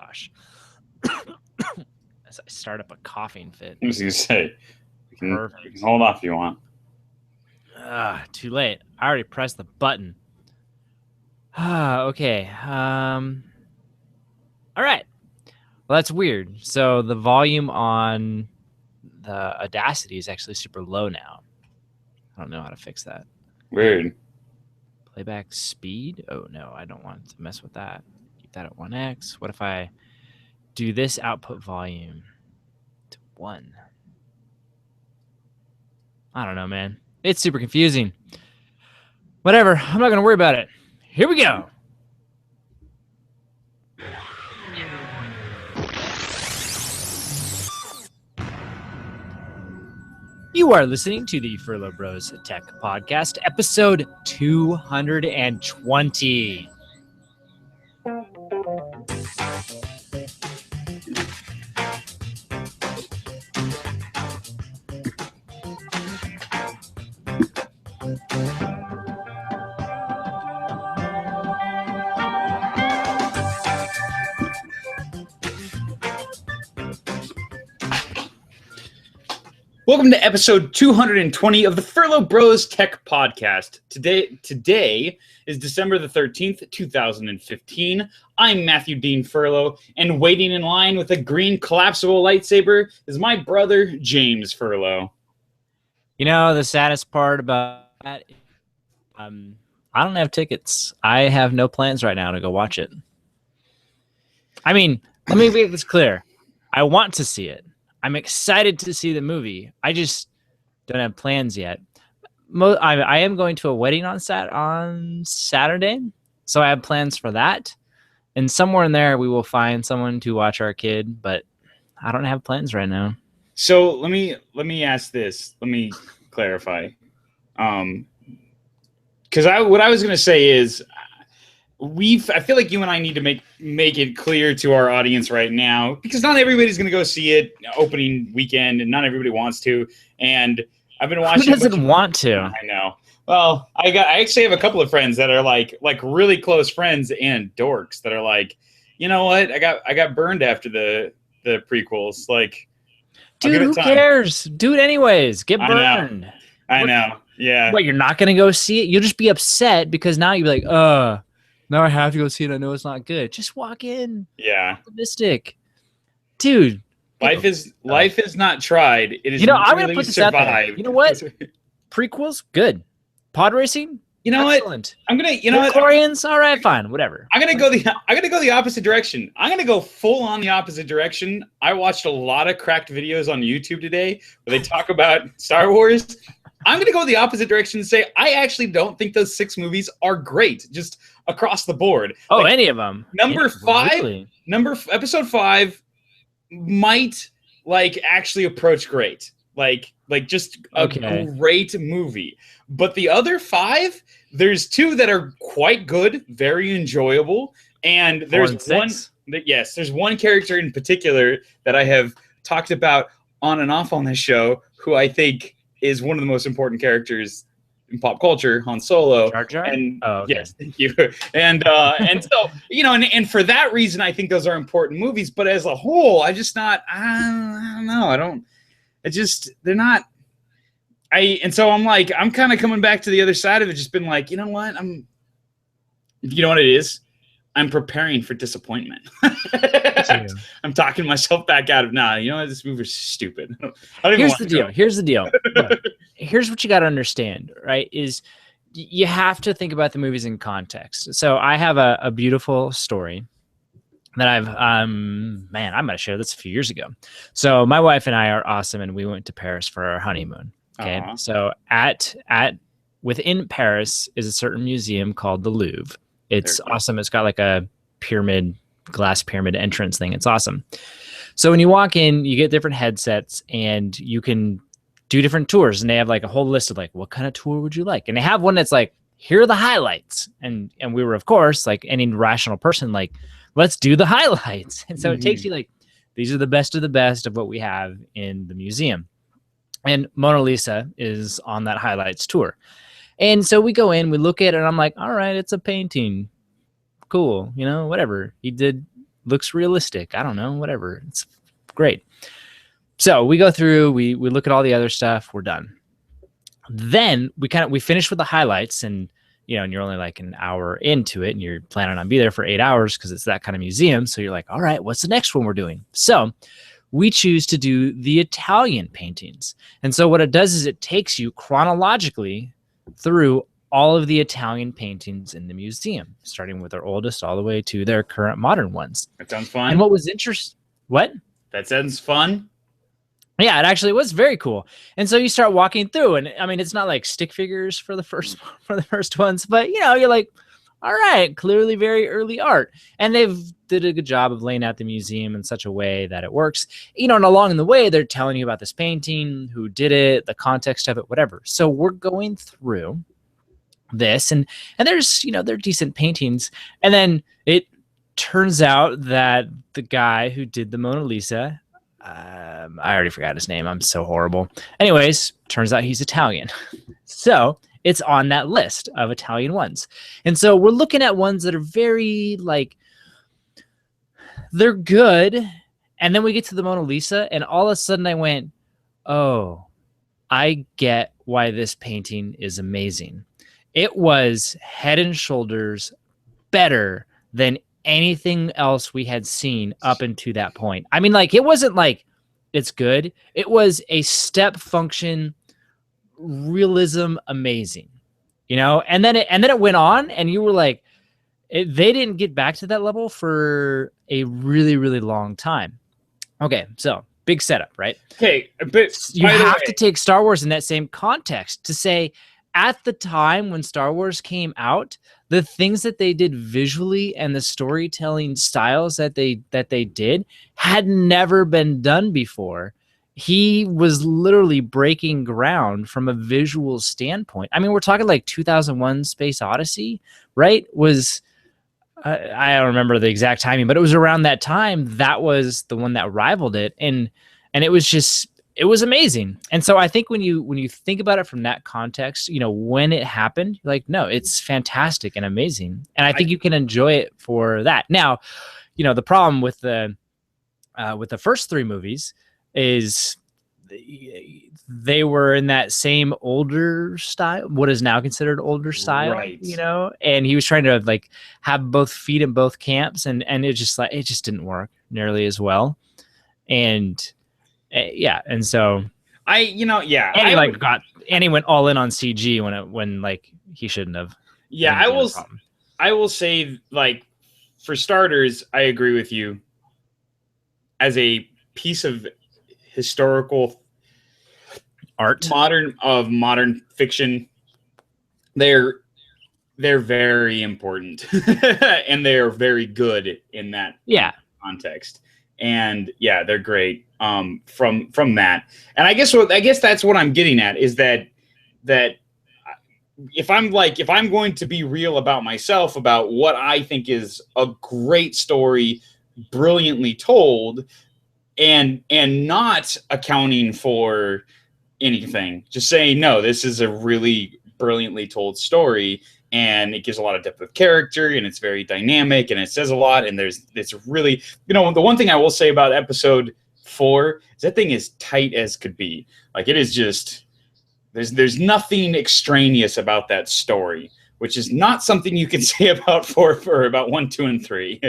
gosh. As I start up a coughing fit. I was going to say, we can Perfect. hold off if you want. Too late. I already pressed the button. Okay. All right. Well, that's weird. So the volume on the Audacity is actually super low now. I don't know how to fix that. Weird. Playback speed? Oh, no, I don't want to mess with that. Keep that at 1x. What if I do this output volume to 1? I don't know, man. It's super confusing. Whatever. I'm not going to worry about it. Here we go. You are listening to the Furlo Bros Tech Podcast, episode 220. Welcome to episode 220 of the Furlo Bros Tech Podcast. Today is December the 13th, 2015. I'm Matthew Dean Furlo, and waiting in line with a green collapsible lightsaber is my brother, James Furlo. You know, the saddest part about that, I don't have tickets. I have no plans right now to go watch it. I mean, let me make this clear. I want to see it. I'm excited to see the movie. I just don't have plans yet. I am going to a wedding on Saturday, so I have plans for that. And somewhere in there, we will find someone to watch our kid, but I don't have plans right now. So let me ask this. Let me clarify. Because what I was going to say is, I feel like you and I need to make it clear to our audience right now, because not everybody's going to go see it opening weekend, and not everybody wants to. And I've been watching. Who doesn't want to? I know. Well, I actually have a couple of friends that are like really close friends and dorks that are like, you know what? I got burned after the prequels. Like, dude, who cares? Do it anyways. Get burned. I know. Yeah. What, you're not going to go see it? You'll just be upset because now you'll be like, now I have to go see it. I know it's not good. Just walk in. Yeah. Optimistic. Dude. Life is not tried. It is I'm going to put this out there. You know what? Prequels, good. Pod racing, excellent. I'm gonna, Koreans, all right, fine, whatever. I'm gonna go the opposite direction. I'm gonna go full on the opposite direction. I watched a lot of cracked videos on YouTube today where they talk about Star Wars. I'm going to go the opposite direction and say I actually don't think those 6 movies are great, just across the board. Oh, any of them. Episode 5 might actually approach great. Like just a great movie. But the other 5, there's 2 that are quite good, very enjoyable, and there's there's one character in particular that I have talked about on and off on this show who I think is one of the most important characters in pop culture, Han Solo. Jar Jar? And yes, thank you. And so, and for that reason, I think those are important movies. But as a whole, I don't know. They're not. And so I'm like, I'm kind of coming back to the other side of it, just been like, you know what? You know what it is? I'm preparing for disappointment. I'm talking myself back out of, this movie's stupid. Here's the deal. Look, here's what you got to understand, right? Is you have to think about the movies in context. So I have a beautiful story that I'm going to share this a few years ago. So my wife and I are awesome, and we went to Paris for our honeymoon. Okay. Uh-huh. So within Paris is a certain museum called the Louvre. It's awesome. It's got like a glass pyramid entrance thing. It's awesome. So when you walk in, you get different headsets and you can do different tours. And they have like a whole list of like, what kind of tour would you like? And they have one that's like, here are the highlights. And we were, of course, like any rational person, like, let's do the highlights. And so it takes you like, these are the best of what we have in the museum. And Mona Lisa is on that highlights tour. And so we go in, we look at it, and I'm like, all right, it's a painting. Cool. Whatever. He did looks realistic. I don't know, whatever. It's great. So we go through, we look at all the other stuff. We're done. Then we finish with the highlights, and and you're only like an hour into it, and you're planning on being there for 8 hours because it's that kind of museum. So you're like, all right, what's the next one we're doing? So we choose to do the Italian paintings. And so what it does is it takes you chronologically through all of the Italian paintings in the museum, starting with their oldest all the way to their current modern ones. That sounds fun. And what was interesting? What? That sounds fun. Yeah, it actually was very cool. And so you start walking through, and I mean, it's not like stick figures for the first ones, but you're like, all right, clearly very early art. And they've did a good job of laying out the museum in such a way that it works. And along the way, they're telling you about this painting, who did it, the context of it, whatever. So we're going through this, and there's they're decent paintings, and then it turns out that the guy who did the Mona Lisa, I already forgot his name. I'm so horrible. Anyways, turns out he's Italian. So it's on that list of Italian ones. And so we're looking at ones that are very they're good. And then we get to the Mona Lisa, and all of a sudden I went, oh, I get why this painting is amazing. It was head and shoulders better than anything else we had seen up until that point. I mean, it wasn't like it's good. It was a step function realism, amazing, and then it went on, and you were like, they didn't get back to that level for a really, really long time. Okay, so big setup, right? Okay, but you have to take Star Wars in that same context to say, at the time when Star Wars came out, the things that they did visually and the storytelling styles that they did had never been done before. He was literally breaking ground from a visual standpoint. I mean, we're talking like 2001 Space Odyssey, right? I don't remember the exact timing, but it was around that time. That was the one that rivaled it. And it was amazing. And so I think when you think about it from that context, when it happened, you're like, no, it's fantastic and amazing. And I think you can enjoy it for that. Now, the problem with the first three movies is they were in that same older style, what is now considered older style, right. And he was trying to have both feet in both camps, and it just didn't work nearly as well. And yeah, and so and he went all in on CG when he shouldn't have. Yeah, I will say, for starters, I agree with you. As a piece of historical art, modern fiction, they're very important, and they are very good in that context. And yeah, they're great from that. And I guess that's what I'm getting at, is that if I'm going to be real about myself, about what I think is a great story, brilliantly told, and not accounting for anything, just saying, no, this is a really brilliantly told story, and it gives a lot of depth of character, and it's very dynamic, and it says a lot, and it's really, the one thing I will say about episode 4 is that thing is tight as could be. It is just, there's nothing extraneous about that story, which is not something you can say about 4 for about 1, 2, and 3.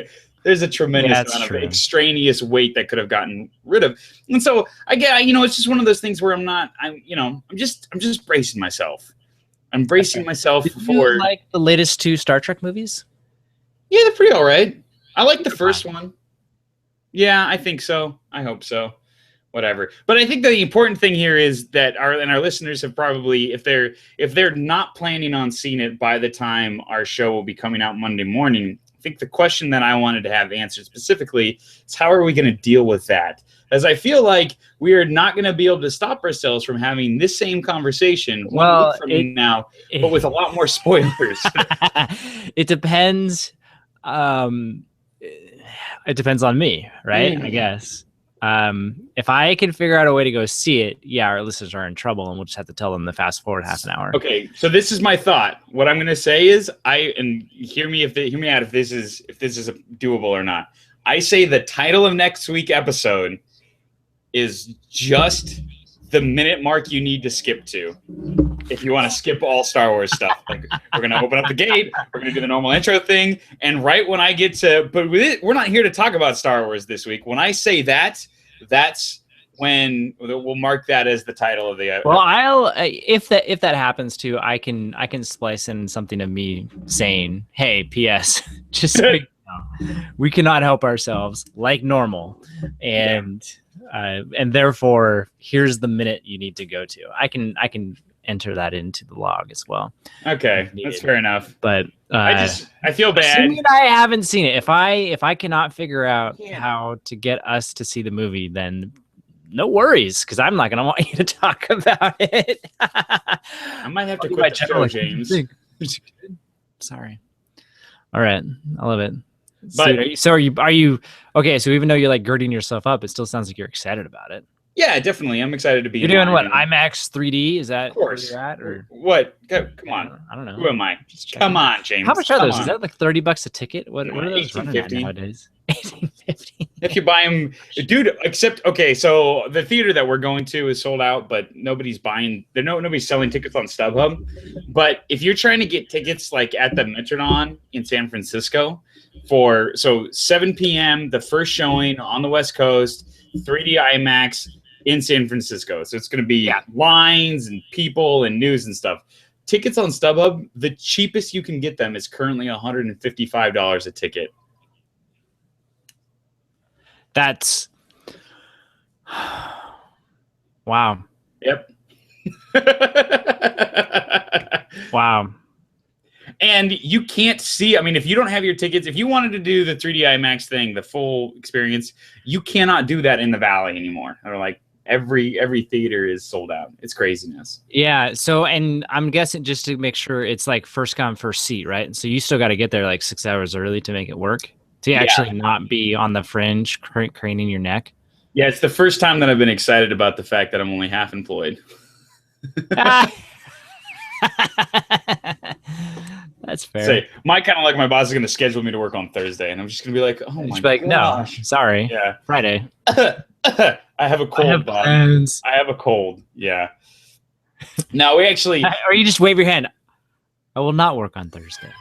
There's a tremendous amount of extraneous weight that could have gotten rid of. And so I get, it's just one of those things where I'm just bracing myself. I'm bracing myself for. You like the latest 2 Star Trek movies? Yeah, they're pretty all right. I like the first one. Yeah, I think so. I hope so. Whatever. But I think the important thing here is that our listeners have probably, if they're not planning on seeing it by the time our show will be coming out Monday morning, I think the question that I wanted to have answered specifically is, how are we going to deal with that? As I feel like we are not going to be able to stop ourselves from having this same conversation 1 week from now, but with a lot more spoilers. It depends. It depends on me, right? I guess. If I can figure out a way to go see it, our listeners are in trouble, and we'll just have to tell them to fast forward half an hour. Okay, so this is my thought. What I'm going to say is, and hear me out if this is doable or not. I say the title of next week's episode is just the minute mark you need to skip to. If you want to skip all Star Wars stuff, like we're going to open up the gate, we're going to do the normal intro thing, and right when I get to, but with it, we're not here to talk about Star Wars this week. When I say that, that's when we'll mark that as the title of the. Well, I'll if that happens too, I can splice in something of me saying, "Hey, P.S. just so you know, we cannot help ourselves like normal, and therefore here's the minute you need to go to." I can enter that into the log as well. Okay, that's fair enough. But I feel bad. Assuming I haven't seen it. If I cannot figure out how to get us to see the movie, then no worries, because I'm not going to want you to talk about it. I might have to quit the show, James. Sorry. All right, I love it. But so are you okay? So even though you're like girding yourself up, it still sounds like you're excited about it. Yeah, definitely. I'm excited to be. You're doing what? IMAX 3D? Is that where you're at? Or what? Come on. I don't know. Who am I? Come on, James. How much are those? Is that like $30 a ticket? What are those running at $18.50 nowadays? $18.50. If you buy them, dude. Except okay, so the theater that we're going to is sold out, but nobody's buying. Nobody's selling tickets on StubHub. But if you're trying to get tickets like at the Metrodon in San Francisco for 7 p.m. the first showing on the West Coast, 3D IMAX in San Francisco. So it's going to be lines and people and news and stuff. Tickets on StubHub, the cheapest you can get them is currently $155 a ticket. That's wow. Yep. Wow. And you can't see, I mean, if you don't have your tickets, if you wanted to do the 3D IMAX thing, the full experience, you cannot do that in the Valley anymore. Or like every theater is sold out. It's craziness. Yeah. So, and I'm guessing just to make sure it's like first come, first seat, right? So you still got to get there like 6 hours early to make it work, to actually not be on the fringe craning your neck. Yeah. It's the first time that I've been excited about the fact that I'm only half employed. That's fair. Say, my boss is going to schedule me to work on Thursday, and I'm just going to be like, oh my god. No, sorry. Yeah. Friday. I have a cold. I have a cold. Yeah. No, we actually. Or you just wave your hand. I will not work on Thursday.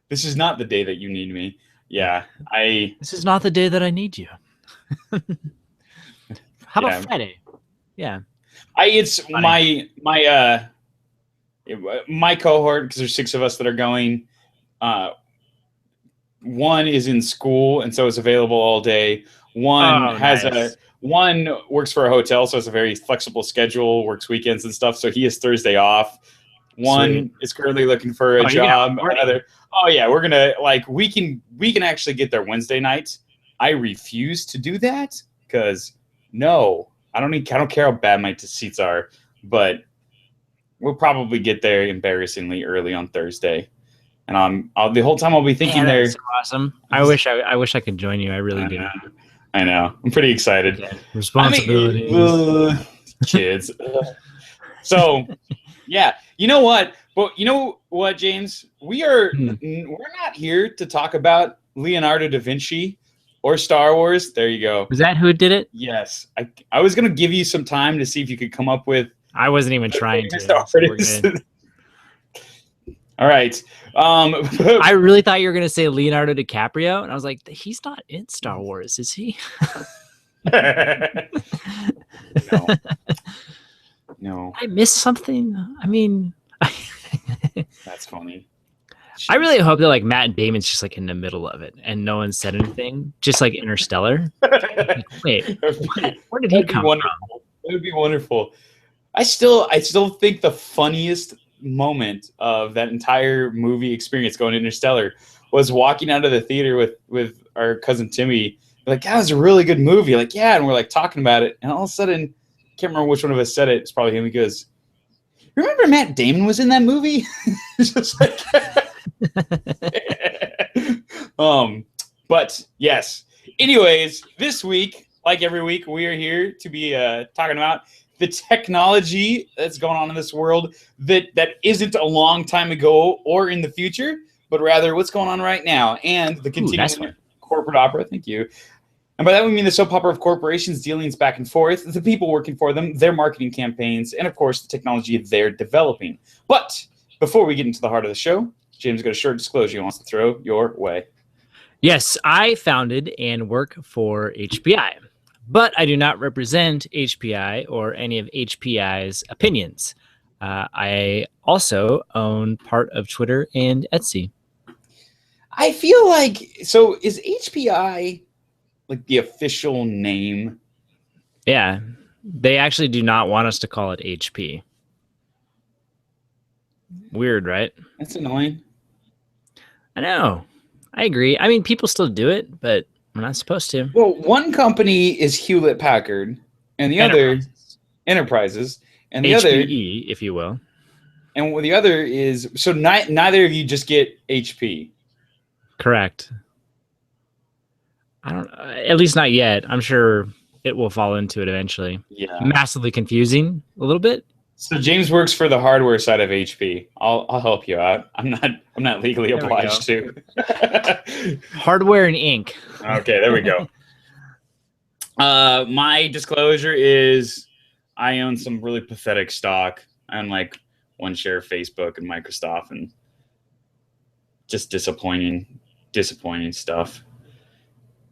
This is not the day that you need me. Yeah. This is not the day that I need you. How about Friday? Yeah. It's funny. My cohort, because there's 6 of us that are going. One is in school, and so it's available all day. One one works for a hotel, so it's a very flexible schedule, works weekends and stuff. So he has Thursday off. One is currently looking for a job. Another, we're gonna we can actually get there Wednesday nights. I refuse to do that because I don't care how bad my seats are, but we'll probably get there embarrassingly early on Thursday. And the whole time I'll be thinking that's awesome. I wish I could join you. I really do. I know. I'm pretty excited. Responsibilities. Kids. So, yeah. You know what? Well, you know what, James? We're not here to talk about Leonardo da Vinci or Star Wars. There you go. Was that who did it? Yes. I was going to give you some time to see if you could come up with. I wasn't even trying to. All right. I really thought you were going to say Leonardo DiCaprio, and I was like, he's not in Star Wars, is he? No. I missed something. I mean, that's funny. I really hope that Matt Damon's just in the middle of it, and no one said anything, just like Interstellar. Wait, where did he come from? It would be wonderful. I still think the funniest moment of that entire movie experience going to Interstellar was walking out of the theater with our cousin Timmy. Like, that was a really good movie. Like, yeah, and we're talking about it, and all of a sudden, can't remember which one of us said it. It's probably him. He goes, "Remember Matt Damon was in that movie?" Just but yes. Anyways, this week, like every week, we are here to be talking about the technology that's going on in this world that isn't a long time ago or in the future, but rather what's going on right now and the continuing corporate opera. Thank you. And by that we mean the soap opera of corporations' dealings back and forth, the people working for them, their marketing campaigns, and of course the technology they're developing. But before we get into the heart of the show, James got a short disclosure he wants to throw your way. Yes, I founded and work for HPI, but I do not represent HPI or any of HPI's opinions. I also own part of Twitter and Etsy. I feel like, so is HPI like the official name? Yeah, they actually do not want us to call it HP. Weird, right? That's annoying. I know. I agree. I mean, people still do it, but we're not supposed to. Well, one company is Hewlett Packard, and the other Enterprises, and the other, if you will. And the other is, so neither of you just get HP. Correct. I don't, at least not yet. I'm sure it will fall into it eventually. Yeah. Massively confusing a little bit. So James works for the hardware side of HP. I'll help you out. I'm not legally obliged to. Hardware and ink. Okay, there we go. My disclosure is I own some really pathetic stock. I own like one share of Facebook and Microsoft, and just disappointing stuff.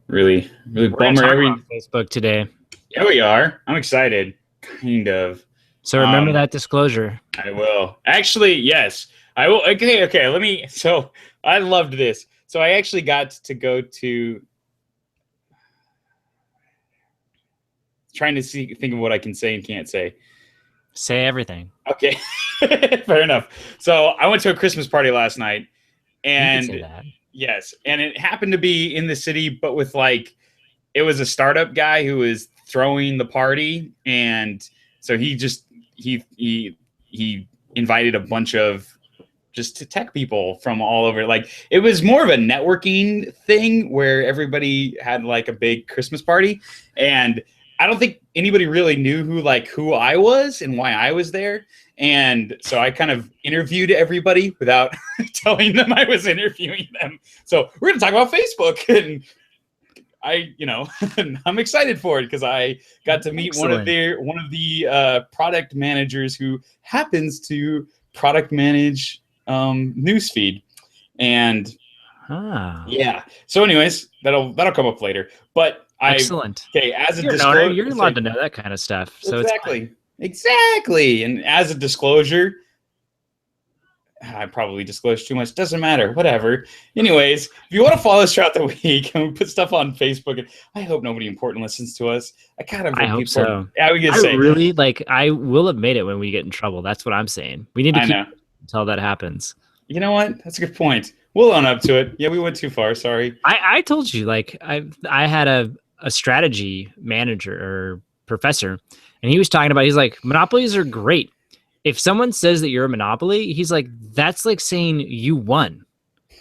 Really bummer. On Facebook today. Yeah, we are. I'm excited. Kind of. So remember that disclosure. I will. Actually, yes. I will. Okay. Let me. So I loved this. So I actually got to go to trying to think of what I can say and can't say. Say everything. Okay. Fair enough. So I went to a Christmas party last night, and you can say that. Yes, and it happened to be in the city, but with it was a startup guy who was throwing the party, and so he invited a bunch of just tech people from all over. It was more of a networking thing where everybody had a big Christmas party, and I don't think anybody really knew who I was and why I was there. And so I kind of interviewed everybody without telling them I was interviewing them. So we're going to talk about Facebook, and I'm excited for it because I got to meet one of the product managers who happens to product manage newsfeed. And yeah. So anyways, that'll come up later. But excellent. Okay, as a disclosure, you're allowed to know that kind of stuff. So exactly. And as a disclosure, I probably disclosed too much. Doesn't matter. Whatever. Anyways, if you want to follow us throughout the week, and we put stuff on Facebook, and I hope nobody important listens to us. I hope so. Yeah, we can say. Really I will admit it when we get in trouble. That's what I'm saying. We need to keep it until that happens. You know what? That's a good point. We'll own up to it. Yeah, we went too far. Sorry. I told you, I had a strategy manager or professor, and he was talking about, he's like, monopolies are great. If someone says that you're a monopoly, he's like, that's like saying you won.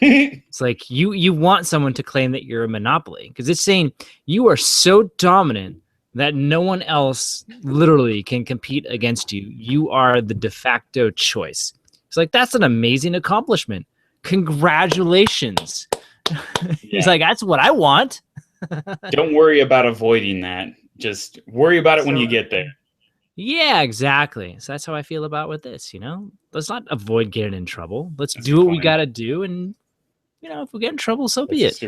It's like you want someone to claim that you're a monopoly, because it's saying you are so dominant that no one else literally can compete against you. You are the de facto choice. It's like, that's an amazing accomplishment. Congratulations. He's like, that's what I want. Don't worry about avoiding that. Just worry about it when you get there. Yeah, exactly. So that's how I feel about with this, Let's not avoid getting in trouble. Let's do what we got to do, and if we get in trouble, so be it.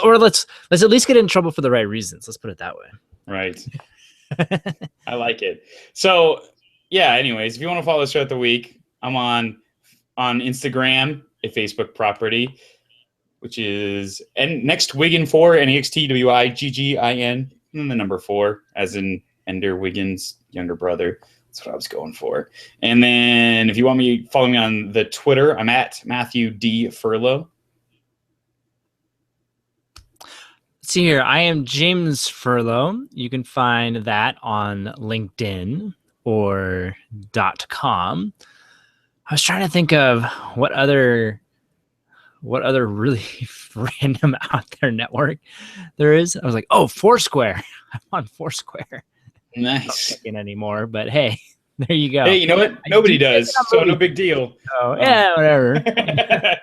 Or let's at least get in trouble for the right reasons. Let's put it that way. Right. I like it. So, yeah, anyways, if you want to follow us throughout the week, I'm on Instagram, a Facebook property, which is next Wiggin 4, NEXTWIGGIN, and the number 4, as in Ender Wiggins' younger brother. That's what I was going for. And then if you want me, follow me on the Twitter. I'm at Matthew D. Furlo. Let's see here. I am James Furlo. You can find that on LinkedIn or .com. I was trying to think of what other really random out there network there is. I was like, Foursquare. I'm on Foursquare. Nice. Not checking anymore, but hey, there you go. Hey, you know what? Nobody does, so no big deal. Oh, yeah, whatever.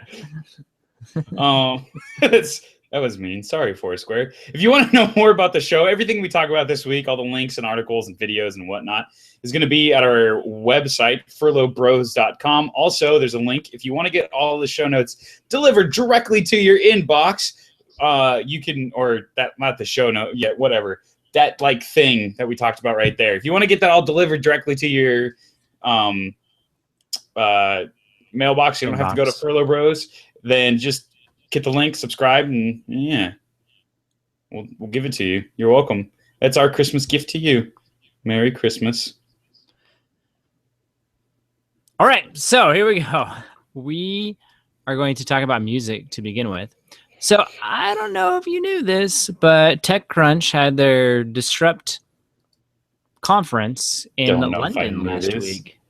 That's that was mean. Sorry, Foursquare. If you want to know more about the show, everything we talk about this week, all the links and articles and videos and whatnot, is going to be at our website, furlobros.com. Also, there's a link if you want to get all the show notes delivered directly to your inbox. You can, or that, not the show note yet, whatever, that like thing that we talked about right there. If you want to get that all delivered directly to your mailbox, you don't have to go to Furlo Bros, then just get the link, subscribe, and yeah, we'll give it to you. You're welcome. That's our Christmas gift to you. Merry Christmas. All right, so here we go. We are going to talk about music to begin with. So I don't know if you knew this, but TechCrunch had their Disrupt conference in London last week.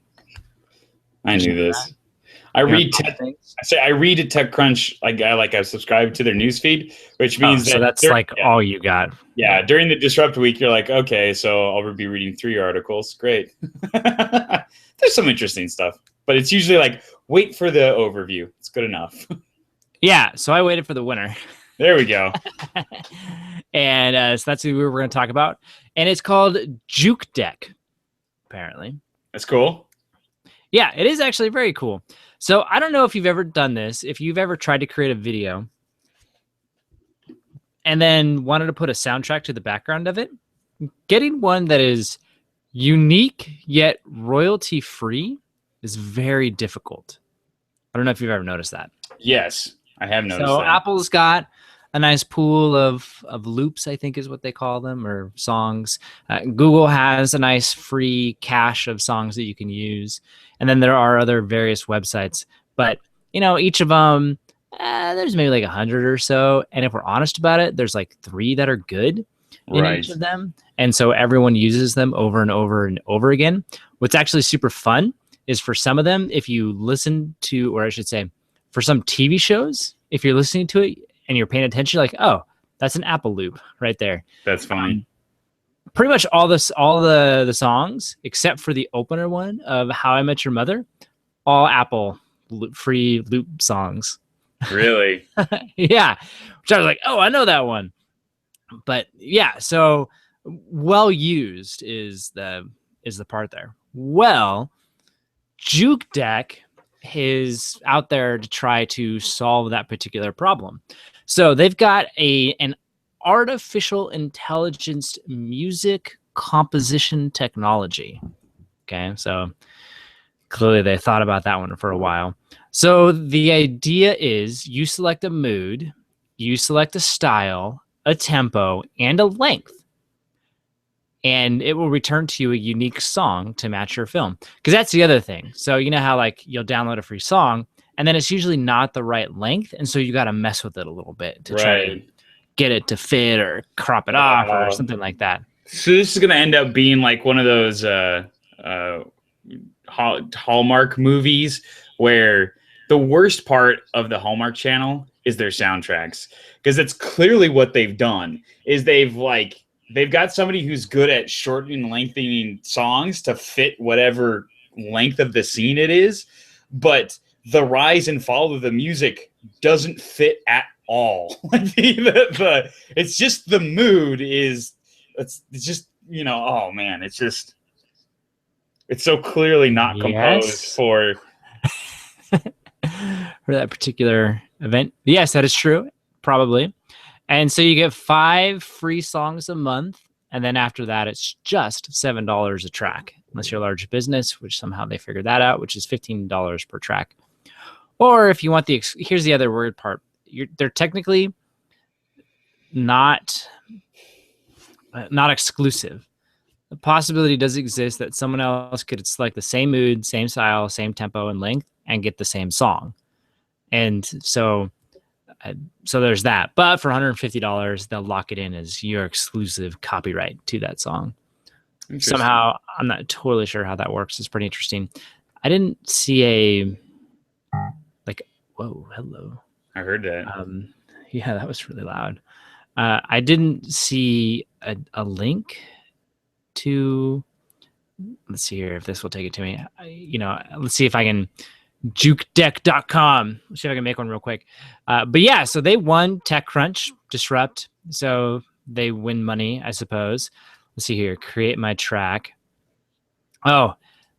I knew this. I read at TechCrunch. I subscribe to their newsfeed, which means that's like all you got. Yeah, during the Disrupt week, you're like, okay, so I'll be reading 3 articles. Great. There's some interesting stuff, but it's usually like, wait for the overview. It's good enough. Yeah, so I waited for the winner. There we go. And so that's who we're going to talk about, and it's called Juke Deck. Apparently, that's cool. Yeah, it is actually very cool. So I don't know if you've ever done this, if you've ever tried to create a video and then wanted to put a soundtrack to the background of it. Getting one that is unique yet royalty free is very difficult. I don't know if you've ever noticed that. Yes, I have noticed so that. Apple's got a nice pool of loops, I think is what they call them, or songs. Google has a nice free cache of songs that you can use. And then there are other various websites. But, each of them, there's maybe like 100 or so. And if we're honest about it, there's like 3 that are good in each of them. And so everyone uses them over and over and over again. What's actually super fun is for some of them, if you listen to, or I should say, for some TV shows, if you're listening to it, and you're paying attention, like, oh, that's an Apple loop right there. That's fine. Pretty much all the songs, except for the opener one of How I Met Your Mother, all Apple free loop songs. Really? Yeah. Which I was like, oh, I know that one. But yeah, so well used is the part there. Well, Juke Deck is out there to try to solve that particular problem. So they've got an artificial intelligence music composition technology. Okay, so clearly they thought about that one for a while. So the idea is you select a mood, you select a style, a tempo, and a length, and it will return to you a unique song to match your film. Because that's the other thing. So you know how like you'll download a free song, and then it's usually not the right length, and so you got to mess with it a little bit to try to get it to fit or crop it off or something like that. So this is going to end up being like one of those Hallmark movies where the worst part of the Hallmark Channel is their soundtracks, because it's clearly what they've done is they've got somebody who's good at shortening and lengthening songs to fit whatever length of the scene it is, but the rise and fall of the music doesn't fit at all. It's just the mood is it's just oh man, it's so clearly not composed for that particular event. Yes, that is true, probably. And so you get 5 free songs a month, and then after that, it's just $7 a track, unless you're a large business, which somehow they figured that out, which is $15 per track. Or if you want here's the other weird part. They're technically not exclusive. The possibility does exist that someone else could select the same mood, same style, same tempo and length, and get the same song. And so there's that. But for $150, they'll lock it in as your exclusive copyright to that song. Somehow, I'm not totally sure how that works. It's pretty interesting. I didn't see whoa, hello. I heard that. Yeah, that was really loud. I didn't see a link to, let's see here if this will take it to me. Let's see if I can jukedeck.com. Let's see if I can make one real quick. But yeah, so they won TechCrunch Disrupt. So they win money, I suppose. Let's see here. Create my track. Oh,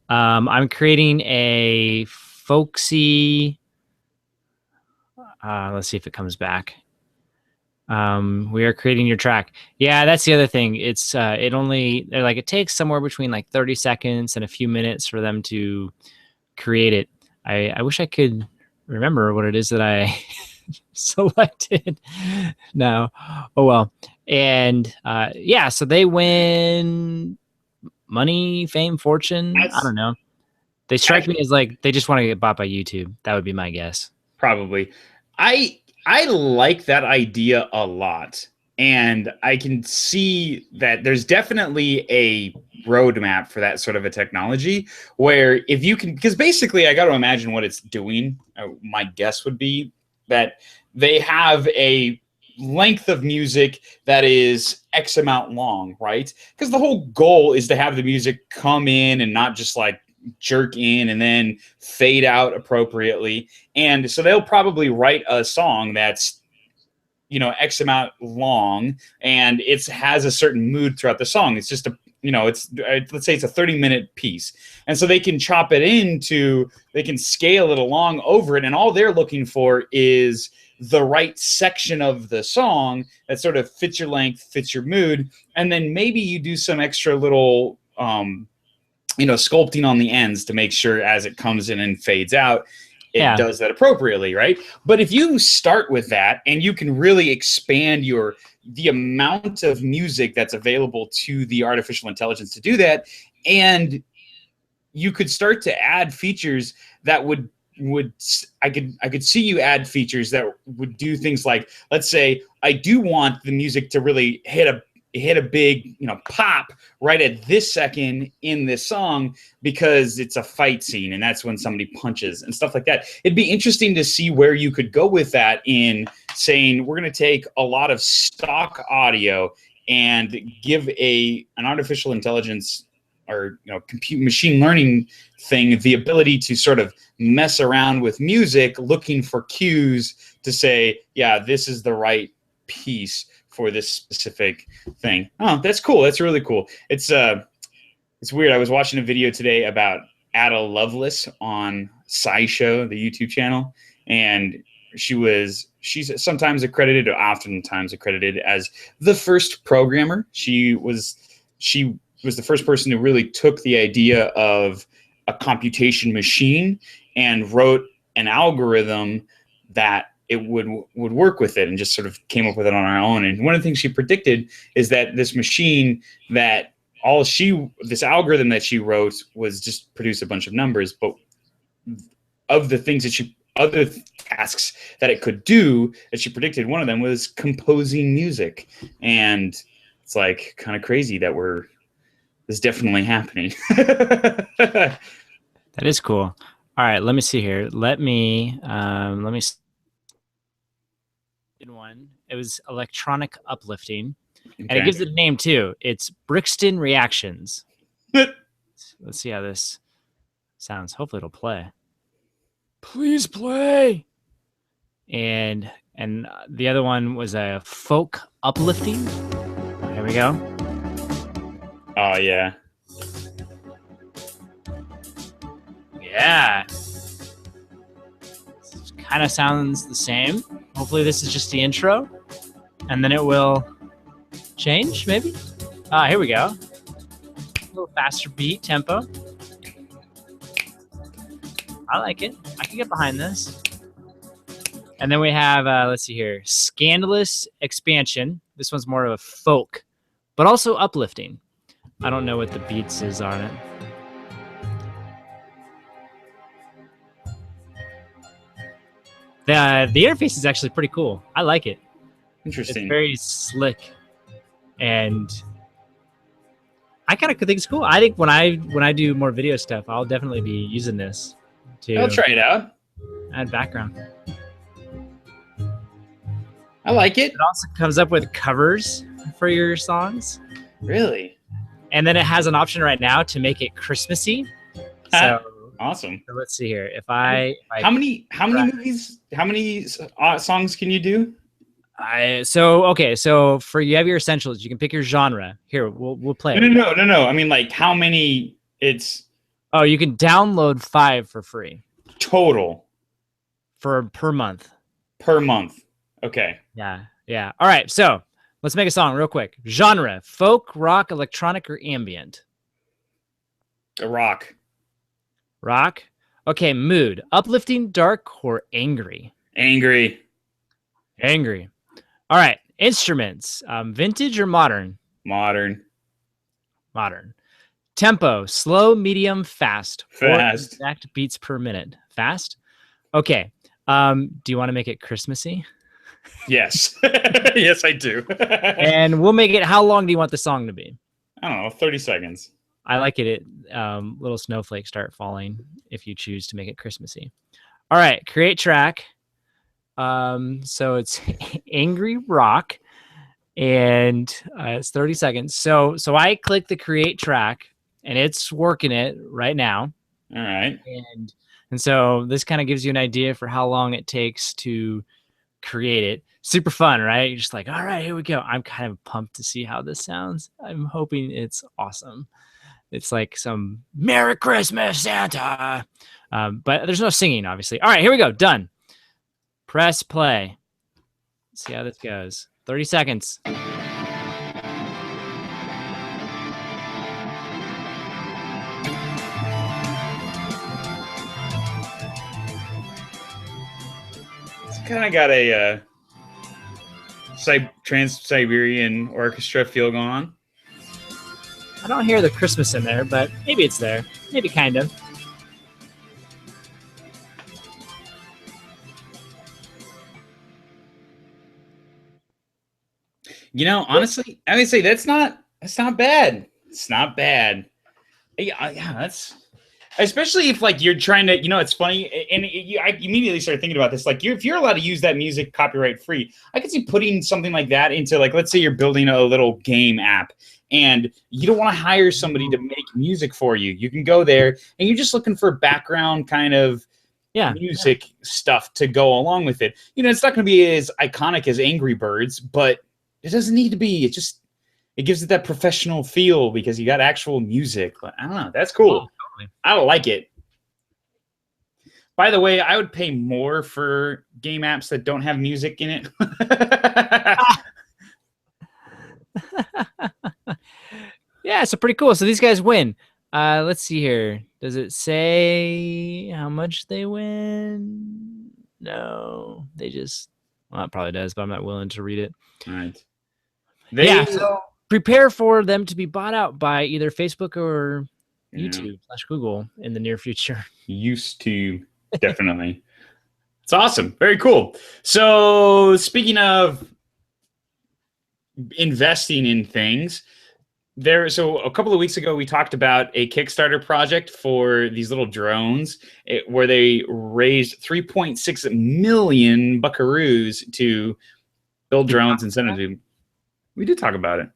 I'm creating a folksy. Let's see if it comes back. We are creating your track. Yeah, that's the other thing. It's it takes somewhere between like 30 seconds and a few minutes for them to create it. I wish I could remember what it is that I selected. No. Oh well. And yeah, so they win money, fame, fortune. I don't know. They strike me as like they just want to get bought by YouTube. That would be my guess. Probably. I like that idea a lot. And I can see that there's definitely a roadmap for that sort of a technology where if you can, because basically I got to imagine what it's doing. My guess would be that they have a length of music that is X amount long, right? Because the whole goal is to have the music come in and not just like jerk in and then fade out appropriately. And so they'll probably write a song that's, you know, X amount long, and it has a certain mood throughout the song. It's just let's say it's a 30-minute piece. And so they can chop it into, they can scale it along over it. And all they're looking for is the right section of the song that sort of fits your length, fits your mood. And then maybe you do some extra little, sculpting on the ends to make sure as it comes in and fades out, it does that appropriately, right? But if you start with that and you can really expand the amount of music that's available to the artificial intelligence to do that, and you could start to add features that I could see you add features that would do things like, let's say I do want the music to really hit a big, pop right at this second in this song because it's a fight scene and that's when somebody punches and stuff like that. It'd be interesting to see where you could go with that in saying, we're going to take a lot of stock audio and give an artificial intelligence or machine learning thing the ability to sort of mess around with music, looking for cues to say, yeah, this is the right piece for this specific thing. Oh, that's cool. That's really cool. It's weird. I was watching a video today about Ada Lovelace on SciShow, the YouTube channel, and she's sometimes accredited or oftentimes accredited as the first programmer. She was the first person who really took the idea of a computation machine and wrote an algorithm that it would work with it, and just sort of came up with it on our own. And one of the things she predicted is that this machine, that this algorithm that she wrote was just produce a bunch of numbers, but of the things that other tasks that it could do that she predicted, one of them was composing music. And it's like kind of crazy that this is definitely happening. That is cool. All right, let me see here. Let me one. It was electronic uplifting, and it gives it a name too. It's Brixton Reactions. Let's see how this sounds. Hopefully it'll play. Please play. And the other one was a folk uplifting. Here we go. Oh yeah. Yeah. Kind of sounds the same. Hopefully this is just the intro, and then it will change, maybe. Here we go. A little faster beat, tempo. I like it. I can get behind this. And then we have, let's see here, Scandalous Expansion. This one's more of a folk, but also uplifting. I don't know what the beats is on it. The interface is actually pretty cool. I like it. Interesting. It's very slick, and I kind of think it's cool. I think when I do more video stuff, I'll definitely be using this I'll try it out. Add background. I like it. It also comes up with covers for your songs. Really? And then it has an option right now to make it Christmassy. So Awesome. So let's see here. If I How many movies? How many songs can you do? so for you have your essentials. You can pick your genre. Here, we'll play it. No. I mean, like, how many? It's Oh, you can download 5 for free total per month. per month. Okay. Yeah. All right, so let's make a song real quick. Genre: folk, rock, electronic, or ambient. A rock. Rock. Okay. Mood: uplifting, dark, or angry. Angry. Angry. All right. Instruments: vintage or modern. Modern. Modern. Tempo: slow, medium, fast. Fast. 4 exact beats per minute. Fast. Okay. Do you want to make it Christmassy? Yes. Yes, I do. And we'll make it. How long do you want the song to be? I don't know, 30 seconds. I like it. Little snowflakes start falling if you choose to make it Christmassy. All right. Create track. So it's angry rock, and it's 30 seconds. So I click the create track, and it's working it right now. All right. And so this kind of gives you an idea for how long it takes to create it. Super fun, right? You're just like, all right, here we go. I'm kind of pumped to see how this sounds. I'm hoping it's awesome. It's like some Merry Christmas, Santa. But there's no singing, obviously. All right, here we go. Done. Press play. Let's see how this goes. 30 seconds. It's kind of got a Trans-Siberian Orchestra feel going on. I don't hear the Christmas in there, but maybe it's there. Maybe kind of. You know, honestly, I would say that's not bad. It's not bad. Yeah, that's especially if like you're trying to, you know, it's funny, and I immediately started thinking about this. Like, if you're allowed to use that music copyright free, I could see putting something like that into, like, let's say you're building a little game app, and you don't want to hire somebody to make music for you. You can go there, and you're just looking for background kind of music stuff to go along with it. You know, it's not going to be as iconic as Angry Birds, but it doesn't need to be. It gives it that professional feel because you got actual music. But I don't know. That's cool. Oh, totally. I like it. By the way, I would pay more for game apps that don't have music in it. Yeah, so pretty cool. So these guys win. Let's see here. Does it say how much they win? No, they just, well, it probably does, but I'm not willing to read it. All right. So prepare for them to be bought out by either Facebook or YouTube/Google in the near future. Used to, definitely. It's awesome. Very cool. So speaking of investing in things, so a couple of weeks ago, we talked about a Kickstarter project for these little drones where they raised 3.6 million buckaroos to build drones and send them to. We did talk about it.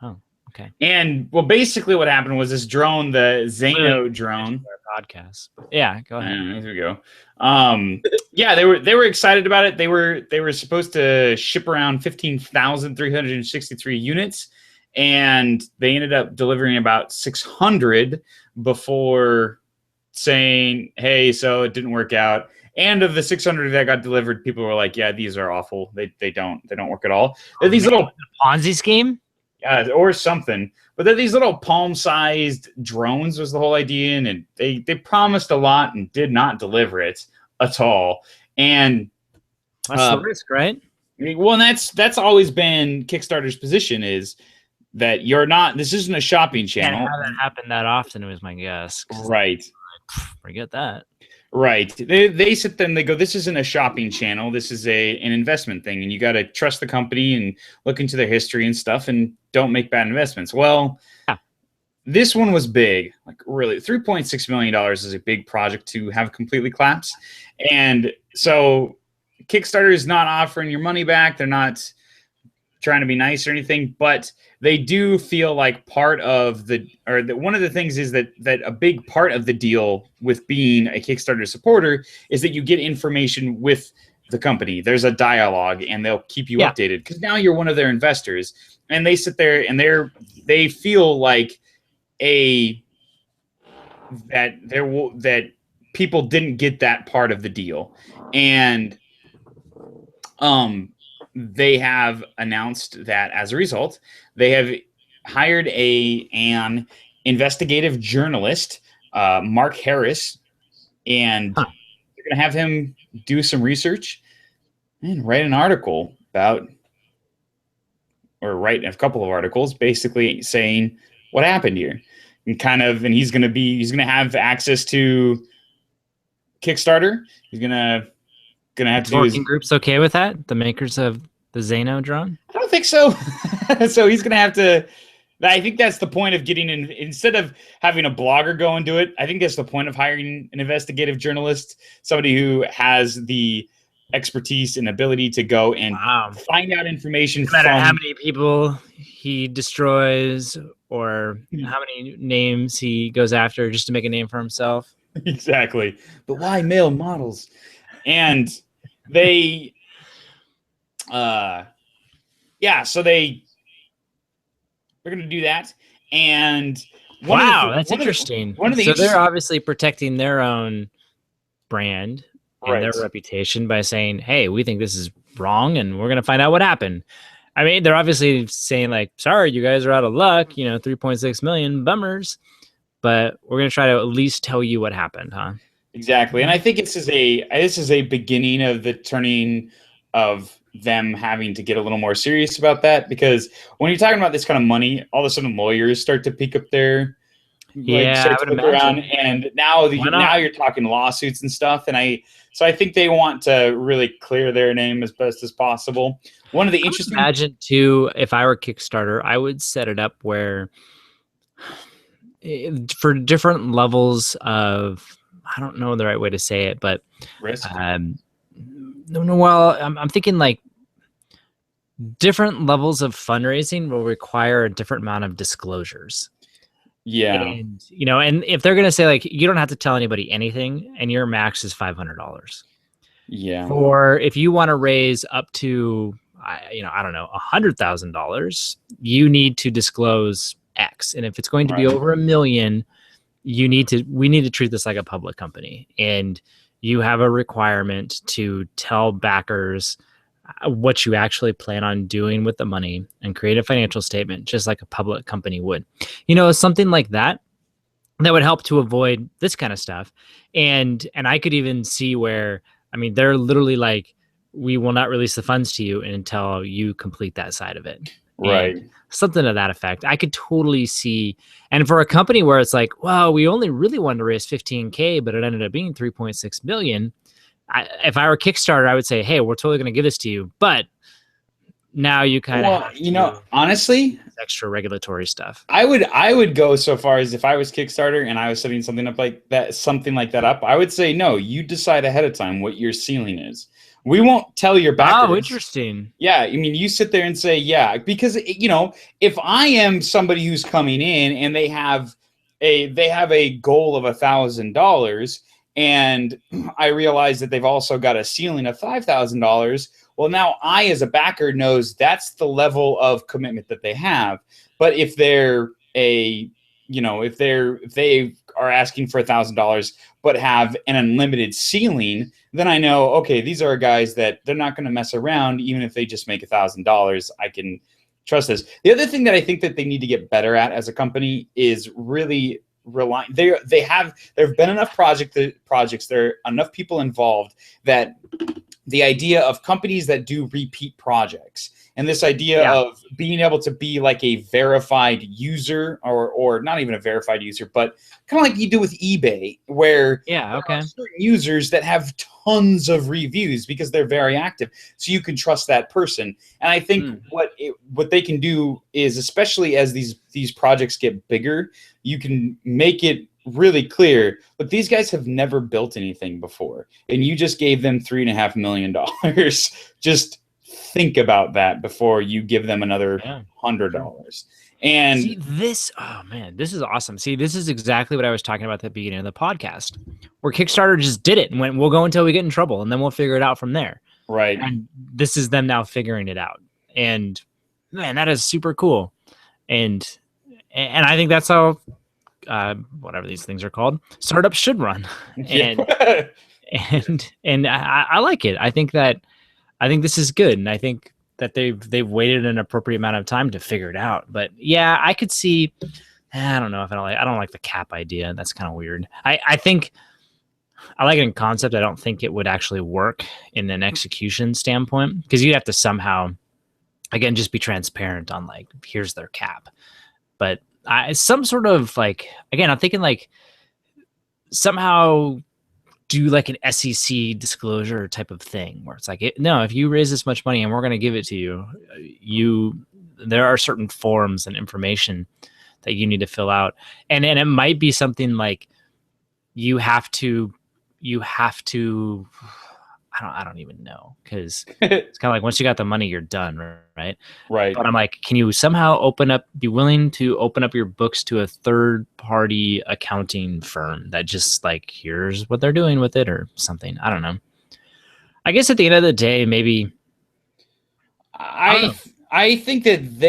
Oh, okay. And well, basically what happened was this drone, the Zano drone. Podcast. Yeah, go ahead. There we go. Yeah, they were excited about it. They were supposed to ship around 15,363 units, and they ended up delivering about 600 before saying, "Hey, so it didn't work out." And of the 600 that got delivered, people were like, "Yeah, these are awful. They don't work at all." They're these little Ponzi scheme, or something. But they're these little palm-sized drones was the whole idea, and they promised a lot and did not deliver it at all. And that's the risk, right? Well, and that's always been Kickstarter's position, is that you're not. This isn't a shopping channel. Yeah, that happened that often. It was my guess. Right. Forget that. Right. They sit there and they go, this isn't a shopping channel. This is an investment thing. And you got to trust the company and look into their history and stuff and don't make bad investments. Well, this one was big. Like, really, $3.6 million is a big project to have completely collapse. And so Kickstarter is not offering your money back. They're not trying to be nice or anything, but they do feel like part of one of the things is that a big part of the deal with being a Kickstarter supporter is that you get information with the company. There's a dialogue, and they'll keep you updated because now you're one of their investors, and they sit there and they feel like that people didn't get that part of the deal, and they have announced that as a result, they have hired an investigative journalist, Mark Harris, and they're going to have him do some research and write an article write a couple of articles basically saying what happened here. And he's going to have access to Kickstarter. He's going to have to do working groups okay with that? The makers of the Xano drone? I don't think so. So he's going to have to. I think that's the point of getting in. Instead of having a blogger go and do it, I think that's the point of hiring an investigative journalist, somebody who has the expertise and ability to go and find out information. No matter how many people he destroys or how many names he goes after just to make a name for himself. Exactly. But why male models? And they, so they're going to do that. And that's interesting. So they're obviously protecting their own brand and their reputation by saying, hey, we think this is wrong and we're going to find out what happened. I mean, they're obviously saying like, sorry, you guys are out of luck, 3.6 million bummers, but we're going to try to at least tell you what happened, huh? Exactly. And I think this is a beginning of the turning of them having to get a little more serious about that, because when you're talking about this kind of money, all of a sudden lawyers start to pick up their I would imagine. And now you're talking lawsuits and stuff. And I think they want to really clear their name as best as possible. One of the interesting, imagine too, if I were Kickstarter, I would set it up where for different levels of, I don't know the right way to say it, but risk. Well, I'm thinking like different levels of fundraising will require a different amount of disclosures. Yeah. And, and if they're going to say like, you don't have to tell anybody anything and your max is $500. Yeah. Or if you want to raise up to, I don't know, $100,000, you need to disclose X. And if it's going to be over $1 million, we need to treat this like a public company. And you have a requirement to tell backers what you actually plan on doing with the money and create a financial statement, just like a public company would. Something like that would help to avoid this kind of stuff. And I could even see where, they're literally like, we will not release the funds to you until you complete that side of it. Right. And something to that effect. I could totally see. And for a company where it's like, well, we only really wanted to raise 15K, but it ended up being 3.6 million. If I were Kickstarter, I would say, hey, we're totally going to give this to you. But now you kind of honestly, extra regulatory stuff. I would go so far as if I was Kickstarter and I was setting something like that up, I would say, no, you decide ahead of time what your ceiling is. We won't tell your backers. Oh, interesting. Yeah, you sit there and say, yeah, because if I am somebody who's coming in and they have a goal of $1,000, and I realize that they've also got a ceiling of $5,000. Well, now I, as a backer, knows that's the level of commitment that they have. But if they're if they are asking for $1,000 but have an unlimited ceiling, then I know, okay, these are guys that they're not going to mess around. Even if they just make $1,000, I can trust this. The other thing that I think that they need to get better at as a company is really relying. There have been enough projects. There are enough people involved that the idea of companies that do repeat projects and this idea of being able to be like a verified user or not even a verified user, but kind of like you do with eBay, where there are certain users that have tons of reviews because they're very active, so you can trust that person. And I think what they can do is, especially as these projects get bigger, you can make it really clear, but these guys have never built anything before, and you just gave them $3.5 million. Just think about that before you give them another $100. And see this, oh man, this is awesome. See, this is exactly what I was talking about at the beginning of the podcast, where Kickstarter just did it and went, we'll go until we get in trouble and then we'll figure it out from there. Right. And this is them now figuring it out. And man, that is super cool. And I think that's how whatever these things are called, startups should run. And I like it. I think this is good, and I think that they've waited an appropriate amount of time to figure it out. But yeah, I could see. I don't know if I don't like the cap idea. That's kind of weird. I think I like it in concept. I don't think it would actually work in an execution standpoint, because you'd have to somehow, again, just be transparent on like, here's their cap. But some sort of like, again, I'm thinking like somehow do like an SEC disclosure type of thing where it's like, no, if you raise this much money and we're going to give it to you, there are certain forms and information that you need to fill out. And it might be something like you have to, I don't even know, because it's kind of like once you got the money, you're done, right? Right. But I'm like, can you somehow be willing to open up your books to a third-party accounting firm that just like, here's what they're doing with it or something? I don't know. I guess at the end of the day, maybe. I think that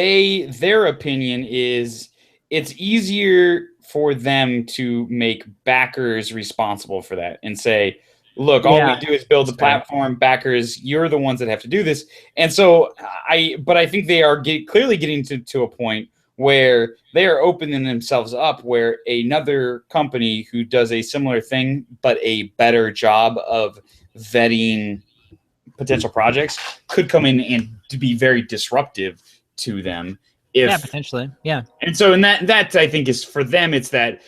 their opinion is it's easier for them to make backers responsible for that and say, look, all we do is build the platform. Backers, you're the ones that have to do this. And so I think they are clearly getting to a point where they are opening themselves up, where another company who does a similar thing but a better job of vetting potential projects could come in and to be very disruptive to them. Potentially. Yeah. And so, that I think is for them, it's that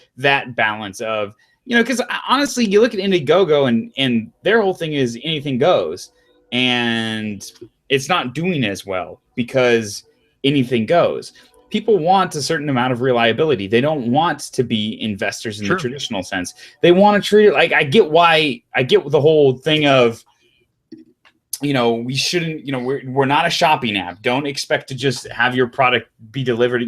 balance of, because honestly, you look at Indiegogo and their whole thing is anything goes, and it's not doing as well because anything goes. People want a certain amount of reliability. They don't want to be investors in the traditional sense. They want to treat it like, I get the whole thing of, we shouldn't, we're not a shopping app. Don't expect to just have your product be delivered.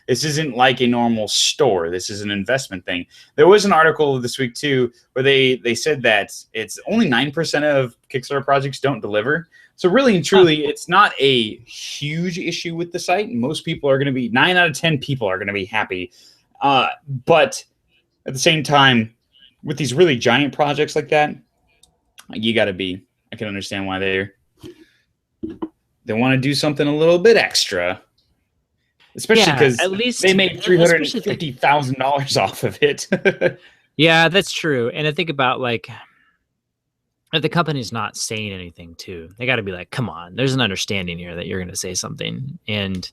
This isn't like a normal store. This is an investment thing. There was an article this week too, where they said that it's only 9% of Kickstarter projects don't deliver. So really and truly, it's not a huge issue with the site. Most people are going to be 9 out of 10 people are going to be happy. But at the same time, with these really giant projects like that, you got to be, I can understand why they want to do something a little bit extra, especially because at least they made $350,000 off of it. Yeah, that's true. And I think about like, if the company's not saying anything too, they got to be like, come on, there's an understanding here that you're going to say something, and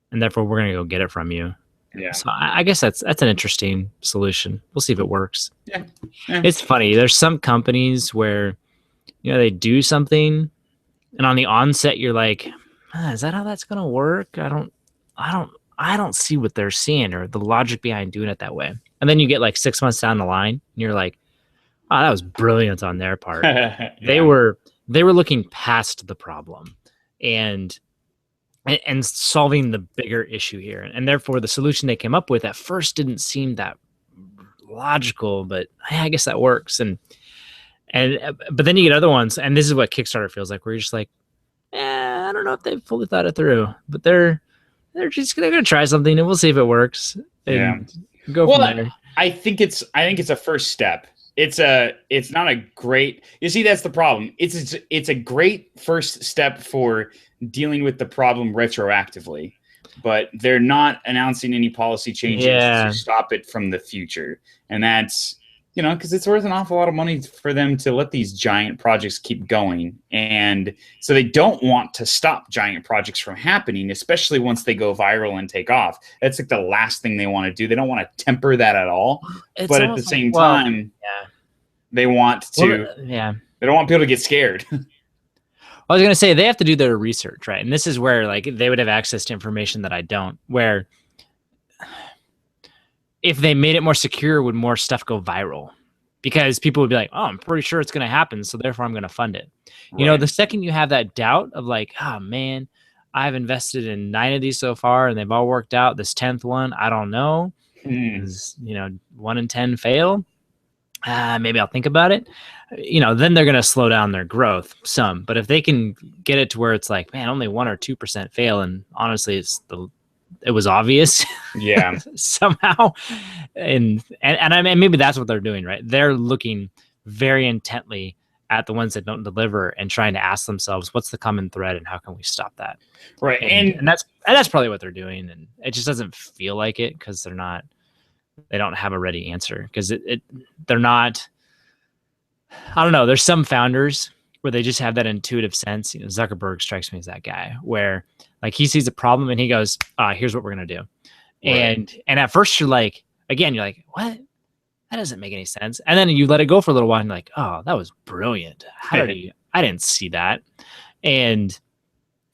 therefore we're going to go get it from you. Yeah. So I guess that's an interesting solution. We'll see if it works. Yeah. It's funny. There's some companies where, they do something, and on the onset you're like, is that how that's gonna work? I don't see what they're seeing or the logic behind doing it that way. And then you get like 6 months down the line, and you're like, oh, that was brilliant on their part. Yeah. They were looking past the problem and solving the bigger issue here, and therefore the solution they came up with at first didn't seem that logical, but I guess that works. But then you get other ones, and this is what Kickstarter feels like, where you're just like, I don't know if they've fully thought it through, but they're gonna try something, and we'll see if it works. And go from there. I think it's a first step. It's not a great. You see, that's the problem. It's a great first step for dealing with the problem retroactively, but they're not announcing any policy changes to stop it from the future, and that's. Because it's worth an awful lot of money for them to let these giant projects keep going. And so they don't want to stop giant projects from happening, especially once they go viral and take off. That's like the last thing they want to do. They don't want to temper that at all. But at the same time, they want to. They don't want people to get scared. I was going to say, they have to do their research, right? And this is where like they would have access to information that I don't, where if they made it more secure, would more stuff go viral? because people would be like, oh, I'm pretty sure it's going to happen, so therefore I'm going to fund it. You know, Right. the second you have that doubt of like, oh man, I've invested in 9 of these so far and they've all worked out. This 10th one, I don't know. Is, you know, 1 in 10 fail. Maybe I'll think about it. You know, then they're going to slow down their growth some. But if they can get it to where it's like, man, only 1 or 2% fail, and honestly, it was obvious, Yeah. somehow, and I mean, maybe that's what they're doing, right? They're looking very intently at the ones that don't deliver and trying to ask themselves, what's the common thread and how can we stop that? Right. And that's probably what they're doing, and it just doesn't feel like it because they don't have a ready answer because they're not. I don't know. There's some founders where they just have that intuitive sense. You know, Zuckerberg strikes me as that guy where like he sees a problem and he goes, here's what we're gonna do. Right. And at first you're like, what? That doesn't make any sense. And then you let it go for a little while and you're like, oh, that was brilliant. I didn't see that. And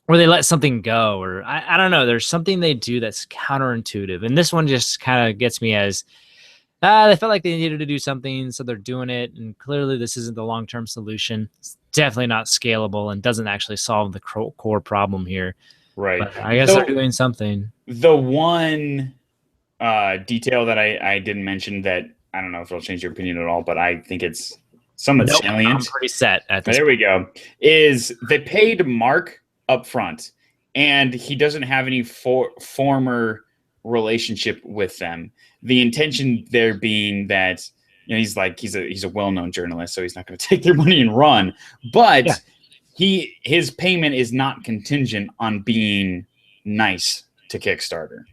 or they let something go, or I don't know. There's something they do that's counterintuitive. And this one just kind of gets me as they felt like they needed to do something, so they're doing it. And clearly this isn't the long-term solution. It's definitely not scalable and doesn't actually solve the core problem here. Right. But I guess they're doing something. The one detail that I didn't mention that I don't know if it'll change your opinion at all, but I think it's somewhat salient. I'm pretty set at this. There we go. Is they paid Mark up front, and he doesn't have any former relationship with them. The intention there being that he's a well-known journalist, so he's not going to take their money and run. But his payment is not contingent on being nice to Kickstarter.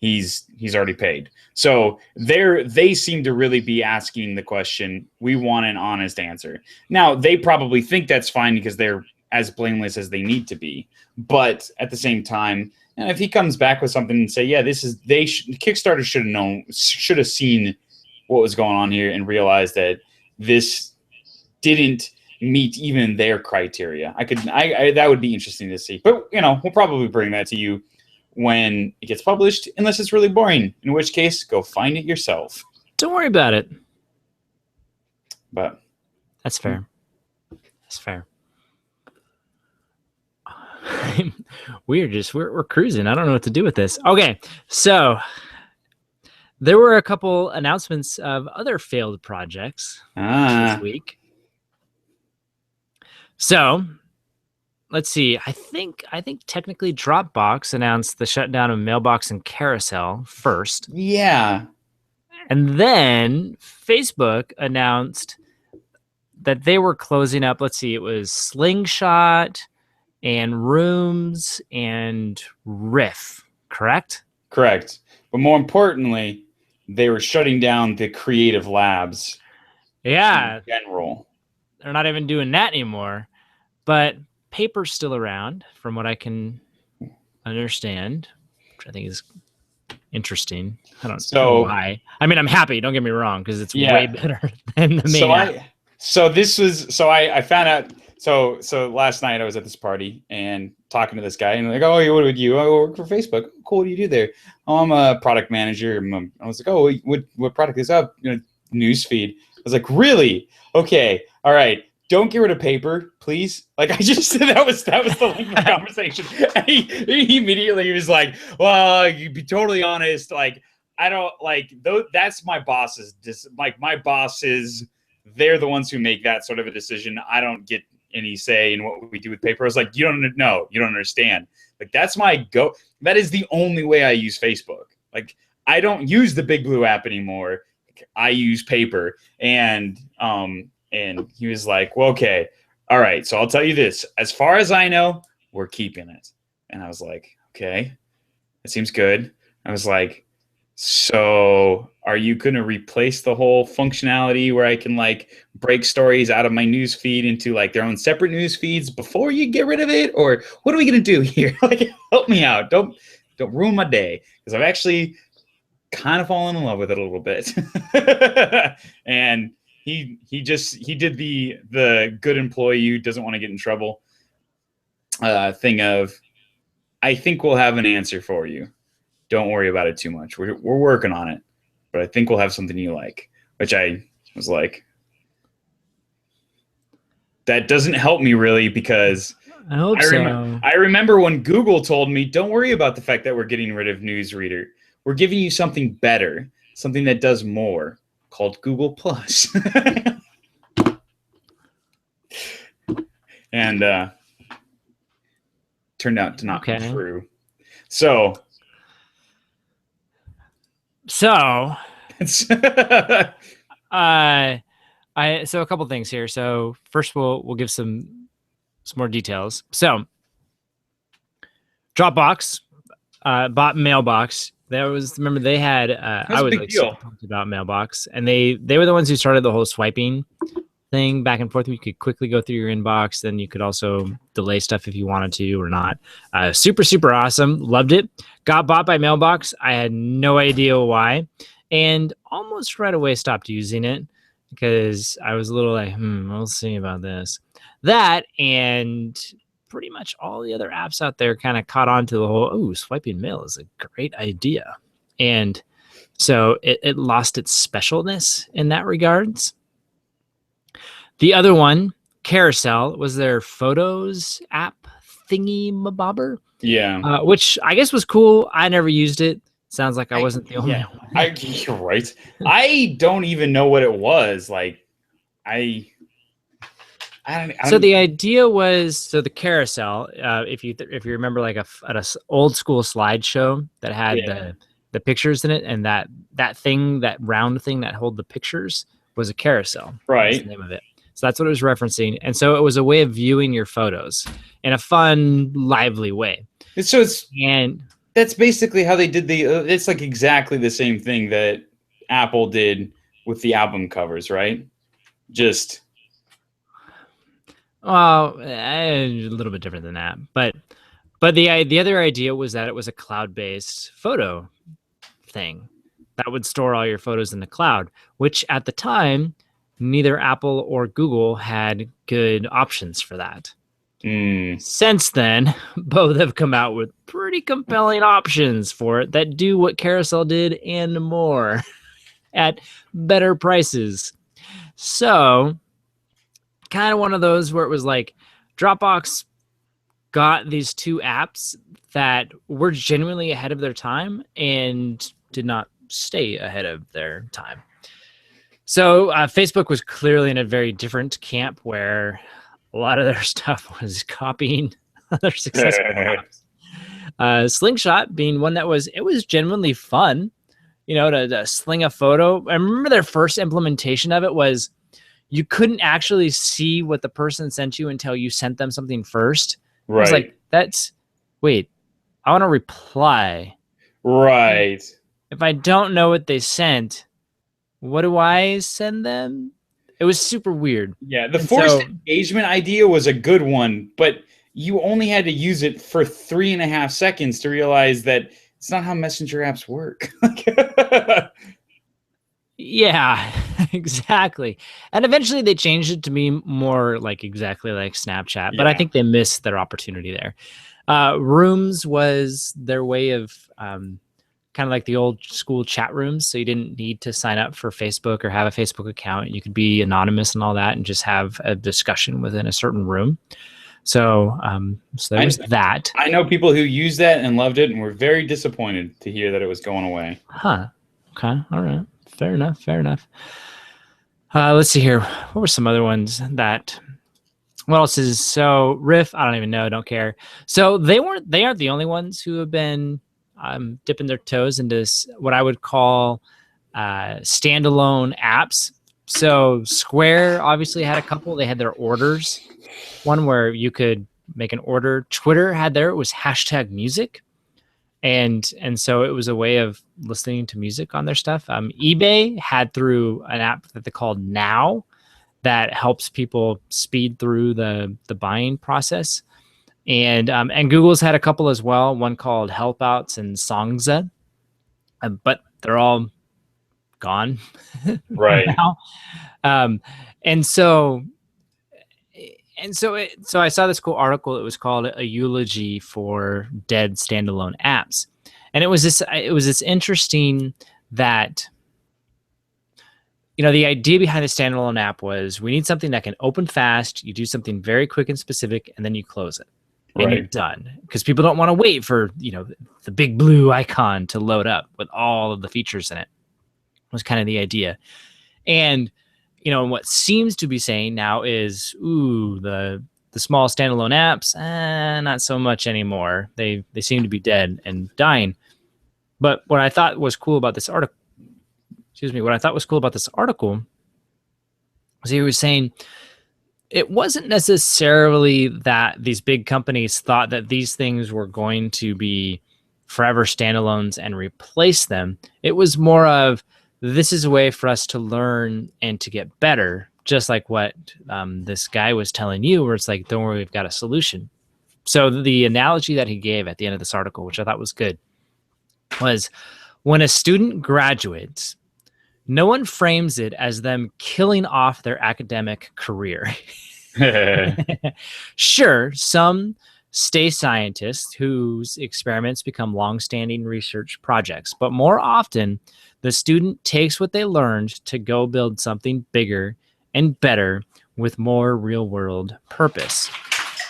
He's already paid. So they seem to really be asking the question, we want an honest answer. Now, they probably think that's fine because they're as blameless as they need to be. But at the same time, and if he comes back with something and say, Kickstarter should have seen what was going on here and realized that this didn't meet even their criteria. That would be interesting to see. But we'll probably bring that to you when it gets published, unless it's really boring, in which case go find it yourself. Don't worry about it. But that's fair. That's fair. We're cruising. I don't know what to do with this. Okay, so there were a couple announcements of other failed projects this week. So let's see. I think technically Dropbox announced the shutdown of Mailbox and Carousel first. Yeah. And then Facebook announced that they were closing up. Let's see. It was Slingshot and Rooms and Riff, correct? Correct. But more importantly, they were shutting down the creative labs. Yeah. In general. They're not even doing that anymore. But Paper's still around, from what I can understand, which I think is interesting. I don't know why. I mean, I'm happy. Don't get me wrong, because it's way better than the main app. I found out. So last night I was at this party and talking to this guy, and like, oh, what would you? I work for Facebook. Cool. What do you do there? Oh, I'm a product manager. I was like, oh, what product is up? Newsfeed. I was like, really? Okay. All right. Don't get rid of Paper, please. Like I just said, that was the length of the conversation. And he immediately was like, well, you be totally honest. Like I don't like that's my boss's. My bosses, they're the ones who make that sort of a decision. I don't get any say in what we do with Paper. I was like, you don't understand. Like that's my go. That is the only way I use Facebook. Like I don't use the Big Blue app anymore. I use Paper, and he was like, well, okay, all right. So I'll tell you this. As far as I know, we're keeping it. And I was like, okay, that seems good. I was like, so are you going to replace the whole functionality where I can like break stories out of my news feed into like their own separate news feeds before you get rid of it? Or what are we going to do here? Like, help me out. Don't ruin my day. Because I've actually kind of fallen in love with it a little bit. And he did the good employee who doesn't want to get in trouble thing of, I think we'll have an answer for you. Don't worry about it too much. We're working on it, but I think we'll have something you like, which I was like, that doesn't help me really, because I hope so. I remember when Google told me, don't worry about the fact that we're getting rid of Newsreader. We're giving you something better, something that does more, called Google Plus. And turned out to not be true. So so a couple things here. So first we'll give some more details. So Dropbox bought Mailbox. Remember they had I was like super pumped about Mailbox, and they were the ones who started the whole swiping thing back and forth. You could quickly go through your inbox, then you could also delay stuff if you wanted to or not. Super awesome. Loved it. Got bought by Mailbox. I had no idea why, and almost right away stopped using it because I was a little like, we'll see about this. That and pretty much all the other apps out there kind of caught on to the whole, swiping mail is a great idea. And so it lost its specialness in that regards. The other one, Carousel, was their photos app thingy mabobber. Yeah. Which I guess was cool. I never used it. Sounds like I wasn't the only one. You're right. I don't even know what it was. Like, I don't, so the idea was, the Carousel, if you remember, like an old school slideshow that had the pictures in it, and that round thing that hold the pictures was a carousel. Right. That's the name of it. So that's what it was referencing. And so it was a way of viewing your photos in a fun, lively way. And that's basically how they did it's like exactly the same thing that Apple did with the album covers, right? Just. Well, a little bit different than that. But the other idea was that it was a cloud-based photo thing that would store all your photos in the cloud, which at the time, neither Apple or Google had good options for that. Since then, both have come out with pretty compelling options for it that do what Carousel did and more at better prices. So, kind of one of those where it was like Dropbox got these two apps that were genuinely ahead of their time and did not stay ahead of their time. So Facebook was clearly in a very different camp where a lot of their stuff was copying other successful apps. Slingshot being one that was genuinely fun, to sling a photo. I remember their first implementation of it was you couldn't actually see what the person sent you until you sent them something first. Right. I was like, wait, I want to reply. Right. If I don't know what they sent, what do I send them? It was super weird. Yeah, the forced engagement idea was a good one, but you only had to use it for 3.5 seconds to realize that it's not how messenger apps work. Yeah, exactly. And eventually they changed it to be more exactly like Snapchat, but I think they missed their opportunity there. Rooms was their way of kind of like the old school chat rooms. So you didn't need to sign up for Facebook or have a Facebook account. You could be anonymous and all that and just have a discussion within a certain room. So, there was that. I know people who used that and loved it and were very disappointed to hear that it was going away. Huh. Okay. All right. Fair enough. Let's see here. What were some other ones that... What else is... So, Riff, I don't even know. Don't care. So, they aren't the only ones who have been dipping their toes into what I would call standalone apps. So Square obviously had a couple. They had their orders. One where you could make an order. Twitter had it was #music. And so it was a way of listening to music on their stuff. eBay had through an app that they called Now that helps people speed through the buying process. And Google's had a couple as well, one called Helpouts and Songza, but they're all gone right now. So I saw this cool article. It was called A Eulogy for Dead Standalone Apps. And it was this interesting that the idea behind the standalone app was we need something that can open fast. You do something very quick and specific, and then you close it. And you're done, because people don't want to wait for the big blue icon to load up with all of the features in it. Was kind of the idea. And what seems to be saying now is, the small standalone apps, not so much anymore. They seem to be dead and dying. But what I thought was cool about this article was he was saying it wasn't necessarily that these big companies thought that these things were going to be forever standalones and replace them. It was more of, this is a way for us to learn and to get better, just like what this guy was telling you, where it's like, don't worry, we've got a solution. So the analogy that he gave at the end of this article, which I thought was good, was when a student graduates, no one frames it as them killing off their academic career. Sure, some stay scientists whose experiments become long-standing research projects, but more often, the student takes what they learned to go build something bigger and better with more real-world purpose.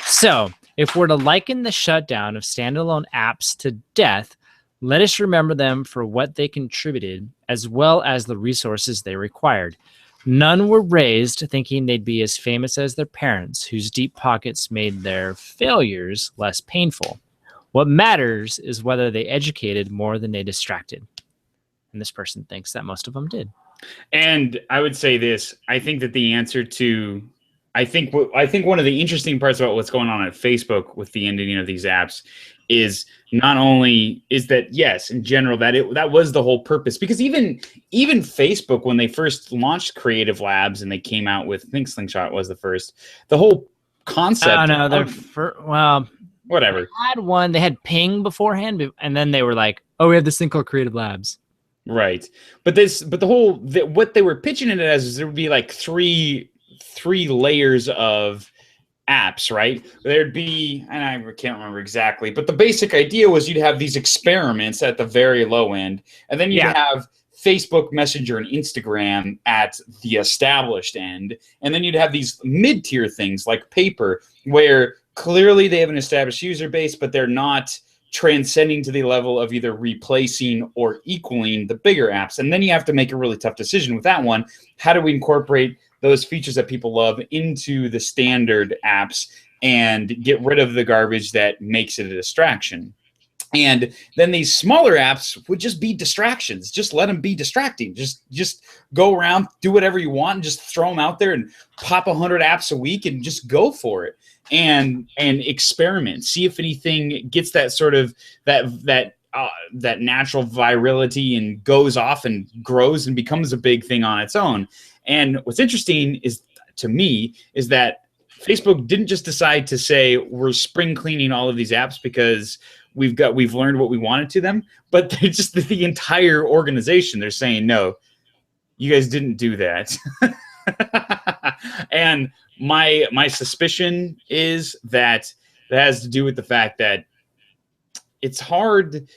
So, if we're to liken the shutdown of standalone apps to death, let us remember them for what they contributed, as well as the resources they required. None were raised thinking they'd be as famous as their parents, whose deep pockets made their failures less painful. What matters is whether they educated more than they distracted. And this person thinks that most of them did. And I would say this: I think that the answer to, I think one of the interesting parts about what's going on at Facebook with the ending of these apps is not only is that, yes, in general, that was the whole purpose, because even Facebook, when they first launched Creative Labs and they came out with, I think Slingshot was the first, the whole concept. Whatever. They had Ping beforehand, and then they were like, oh, we have this thing called Creative Labs. Right. But what they were pitching it as is there would be like three layers of apps, right? There'd be, and I can't remember exactly, but the basic idea was you'd have these experiments at the very low end, and then you'd have Facebook Messenger and Instagram at the established end, and then you'd have these mid-tier things like Paper, where clearly they have an established user base, but they're not transcending to the level of either replacing or equaling the bigger apps. And then you have to make a really tough decision with that one. How do we incorporate those features that people love into the standard apps and get rid of the garbage that makes it a distraction? And then these smaller apps would just be distractions. Just let them be distracting. Just go around, do whatever you want, and just throw them out there and pop 100 apps a week and just go for it and experiment. See if anything gets that sort of that natural virality and goes off and grows and becomes a big thing on its own. And what's interesting is, to me, is that Facebook didn't just decide to say we're spring cleaning all of these apps because we've learned what we wanted to them, but they're just the entire organization. They're saying, no, you guys didn't do that. And my suspicion is that has to do with the fact that it's hard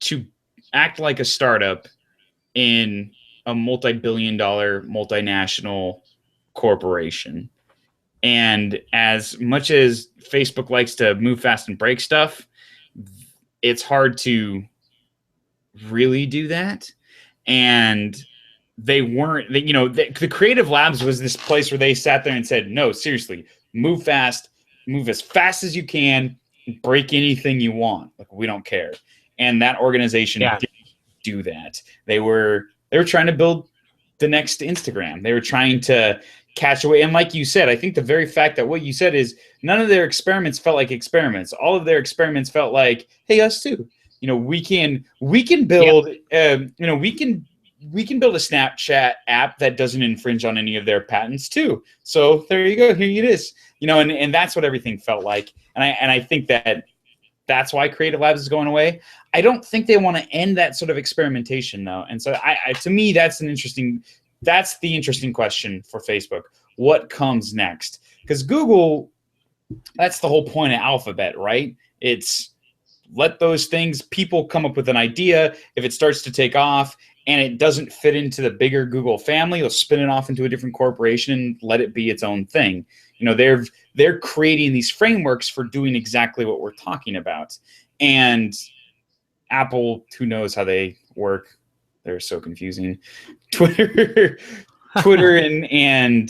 to act like a startup in a multi-billion-dollar multinational corporation. And as much as Facebook likes to move fast and break stuff, it's hard to really do that. And they weren't, the Creative Labs was this place where they sat there and said, no, seriously, move fast, move as fast as you can, break anything you want. Like, we don't care. And that organization didn't do that. They were trying to build the next Instagram. They were trying to catch away. And like you said, I think the very fact that what you said is none of their experiments felt like experiments. All of their experiments felt like, hey, us too. We can build, we can build a Snapchat app that doesn't infringe on any of their patents too. So there you go. Here it is. And that's what everything felt like. And I think that's why Creative Labs is going away. I don't think they want to end that sort of experimentation though. And so to me, that's the interesting question for Facebook. What comes next? Because Google, that's the whole point of Alphabet, right? It's let those things, people come up with an idea. If it starts to take off and it doesn't fit into the bigger Google family, they'll spin it off into a different corporation and let it be its own thing. You know, they're creating these frameworks for doing exactly what we're talking about. And Apple, who knows how they work? They're so confusing. Twitter and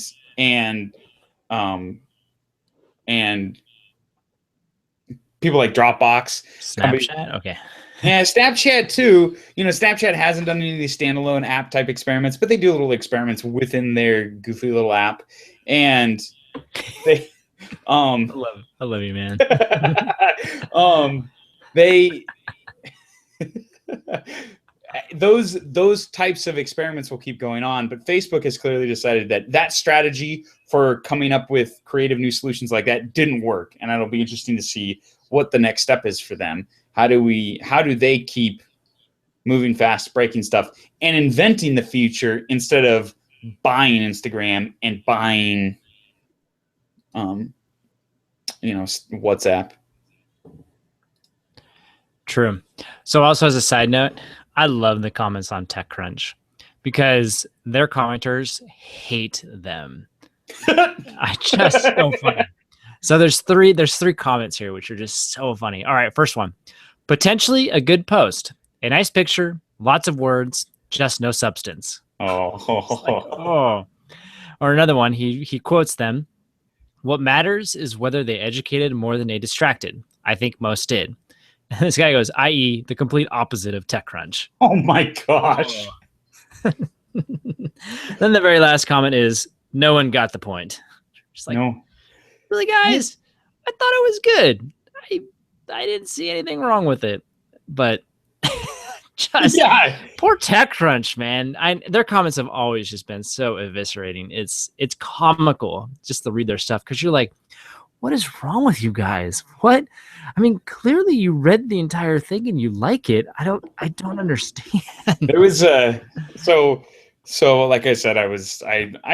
people like Dropbox, Snapchat. Okay. Yeah, Snapchat too. You know, Snapchat hasn't done any of these standalone app type experiments, but they do little experiments within their goofy little app, and they, I love you, man. they, those types of experiments will keep going on, but Facebook has clearly decided that strategy for coming up with creative new solutions like that didn't work, and it'll be interesting to see what the next step is for them. How do they keep moving fast, breaking stuff, and inventing the future instead of buying Instagram and buying, WhatsApp? True. So also as a side note, I love the comments on TechCrunch because their commenters hate them. I just so funny. So there's three comments here, which are just so funny. All right, first one. Potentially a good post. A nice picture, lots of words, just no substance. Oh. Or another one, he quotes them. What matters is whether they educated more than they distracted. I think most did. And this guy goes, i.e., the complete opposite of TechCrunch. Oh my gosh. Then the very last comment is, no one got the point. Just like, no. Really, guys? I thought it was good. I didn't see anything wrong with it. But just poor TechCrunch, man. Their comments have always just been so eviscerating. It's comical just to read their stuff because you're like, what is wrong with you guys? What? I mean, clearly you read the entire thing and you like it. I don't understand. There was so like I said, I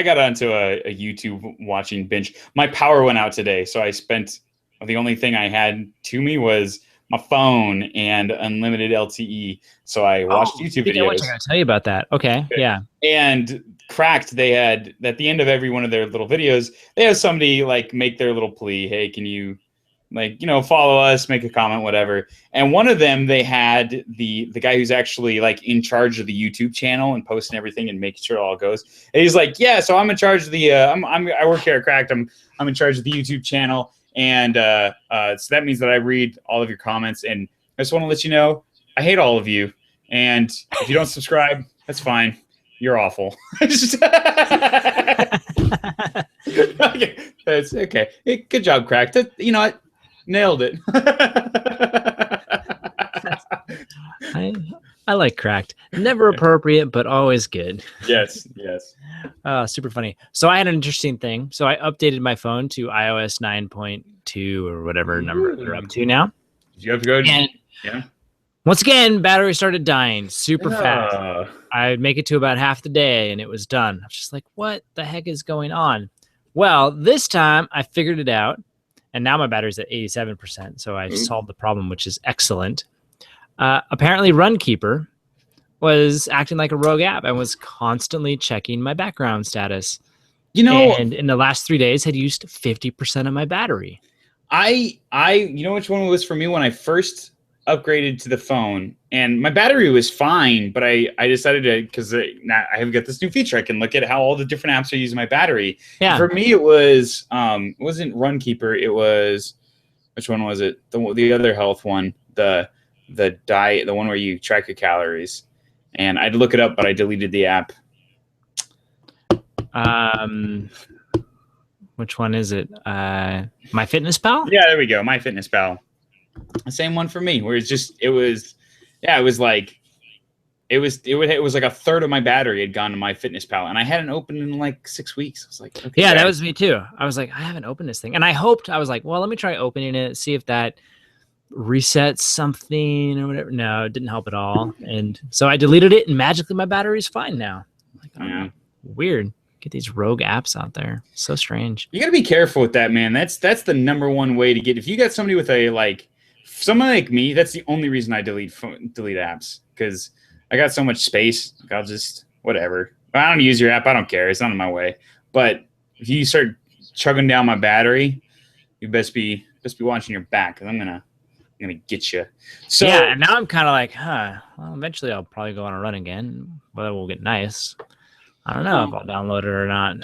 got onto a YouTube watching binge. My power went out today, so I spent, the only thing I had to me was my phone and unlimited LTE. So I watched YouTube videos. I gotta tell you about that. Okay. Yeah. And Cracked, they had at the end of every one of their little videos, they have somebody like make their little plea. Hey, can you follow us, make a comment, whatever. And one of them, they had the guy who's actually like in charge of the YouTube channel and posting everything and making sure it all goes. And he's like, yeah, so I'm in charge of the, I work here at Cracked. I'm in charge of the YouTube channel. And so that means that I read all of your comments. And I just want to let you know, I hate all of you. And if you don't subscribe, that's fine. You're awful. That's okay. Good job, Cracked. You know what? Nailed it. I like Cracked. Never appropriate, but always good. Yes. Super funny. So I had an interesting thing. So I updated my phone to iOS 9.2 or whatever number they're up to now. Did you have to go? Yeah. Once again, battery started dying super fast. I'd make it to about half the day and it was done. I was just like, what the heck is going on? Well, this time I figured it out. And now my battery's at 87%. So I solved the problem, which is excellent. Apparently Runkeeper was acting like a rogue app and was constantly checking my background status. And in the last 3 days had used 50% of my battery. You know which one it was for me when I first upgraded to the phone, and my battery was fine, but I decided to, because now I have got this new feature, I can look at how all the different apps are using my battery. Yeah. For me, it was it wasn't Runkeeper. It was, which one was it? The other health one, the diet, the one where you track your calories. And I'd look it up, but I deleted the app. Which one is it? MyFitnessPal? Yeah, there we go. MyFitnessPal. The same one for me, where it was like a third of my battery had gone to MyFitnessPal, and I hadn't opened in like 6 weeks. I was like, okay, yeah, that was me too. I was like, I haven't opened this thing, and I was like, well, let me try opening it, see if that resets something or whatever. No, it didn't help at all, and so I deleted it, and magically my battery's fine now. Like, weird. Get these rogue apps out there. So strange. You got to be careful with that, man. That's the number one way to get. If you got somebody with a like someone like me, that's the only reason I delete apps, because I got so much space. Like, I'll just whatever. I don't use your app. I don't care. It's not in my way. But if you start chugging down my battery, you best be watching your back, because I'm gonna get you. So yeah, and now I'm kind of like, well, eventually I'll probably go on a run again. Weather will get nice. I don't know if I'll download it or not.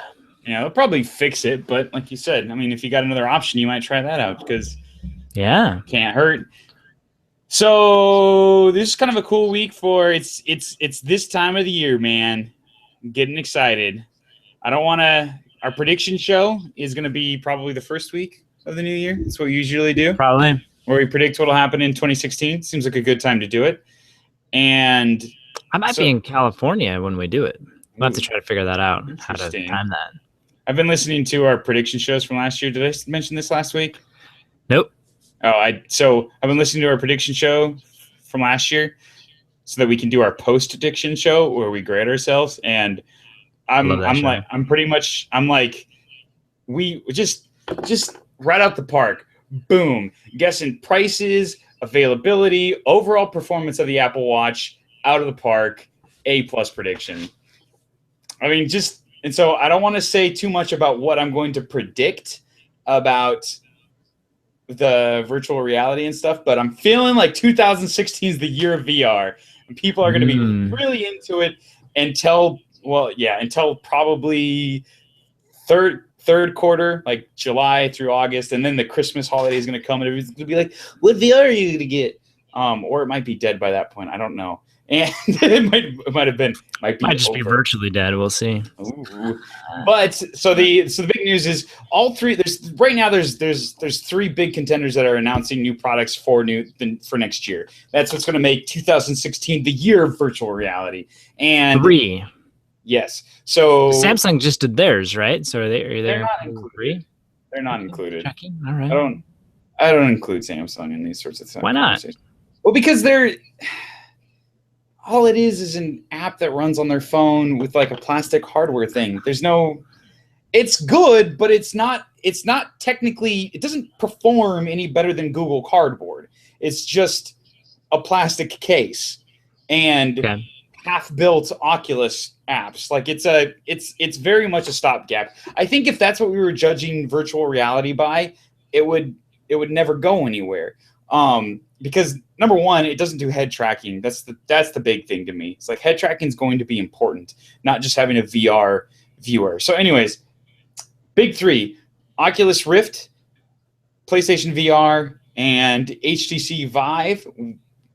Yeah, they'll probably fix it, but like you said, I mean, if you got another option, you might try that out, because yeah, can't hurt. So this is kind of a cool week for it's this time of the year, man. I'm getting excited. I don't want to. Our prediction show is going to be probably the first week of the new year. That's what we usually do. probably. Where we predict what will happen in 2016. Seems like a good time to do it. And I might be in California when we do it. We'll have to try to figure that out, how to time that. I've been listening to our prediction shows from last year. Did I mention this last week? Nope. So I've been listening to our prediction show from last year so that we can do our post-prediction show where we grade ourselves. And I'm like, we just right out the park. Boom. Guessing prices, availability, overall performance of the Apple Watch, out of the park, A+ prediction. I mean, and so I don't want to say too much about what I'm going to predict about the virtual reality and stuff, but I'm feeling like 2016 is the year of VR, and people are going to be really into it until probably third quarter, like July through August, and then the Christmas holiday is going to come, and everybody's going to be like, "What VR are you going to get?" Or it might be dead by that point. I don't know. And it might just be virtually dead. We'll see. Ooh. But so the big news is all three. There's three big contenders that are announcing new products for next year. That's what's going to make 2016 the year of virtual reality. And three. Yes. So Samsung just did theirs, right? So are they not included. They're not included. Checking. All right. I don't include Samsung in these sorts of things. Why not? Well, because all it is an app that runs on their phone with like a plastic hardware thing. It's good, but it's not technically, it doesn't perform any better than Google Cardboard. It's just a plastic case and half-built Oculus apps. Like it's very much a stopgap. I think if that's what we were judging virtual reality by, it would never go anywhere. Because number one, it doesn't do head tracking. That's the big thing to me. It's like head tracking is going to be important, not just having a VR viewer. So anyways, big three: Oculus Rift, PlayStation VR, and HTC Vive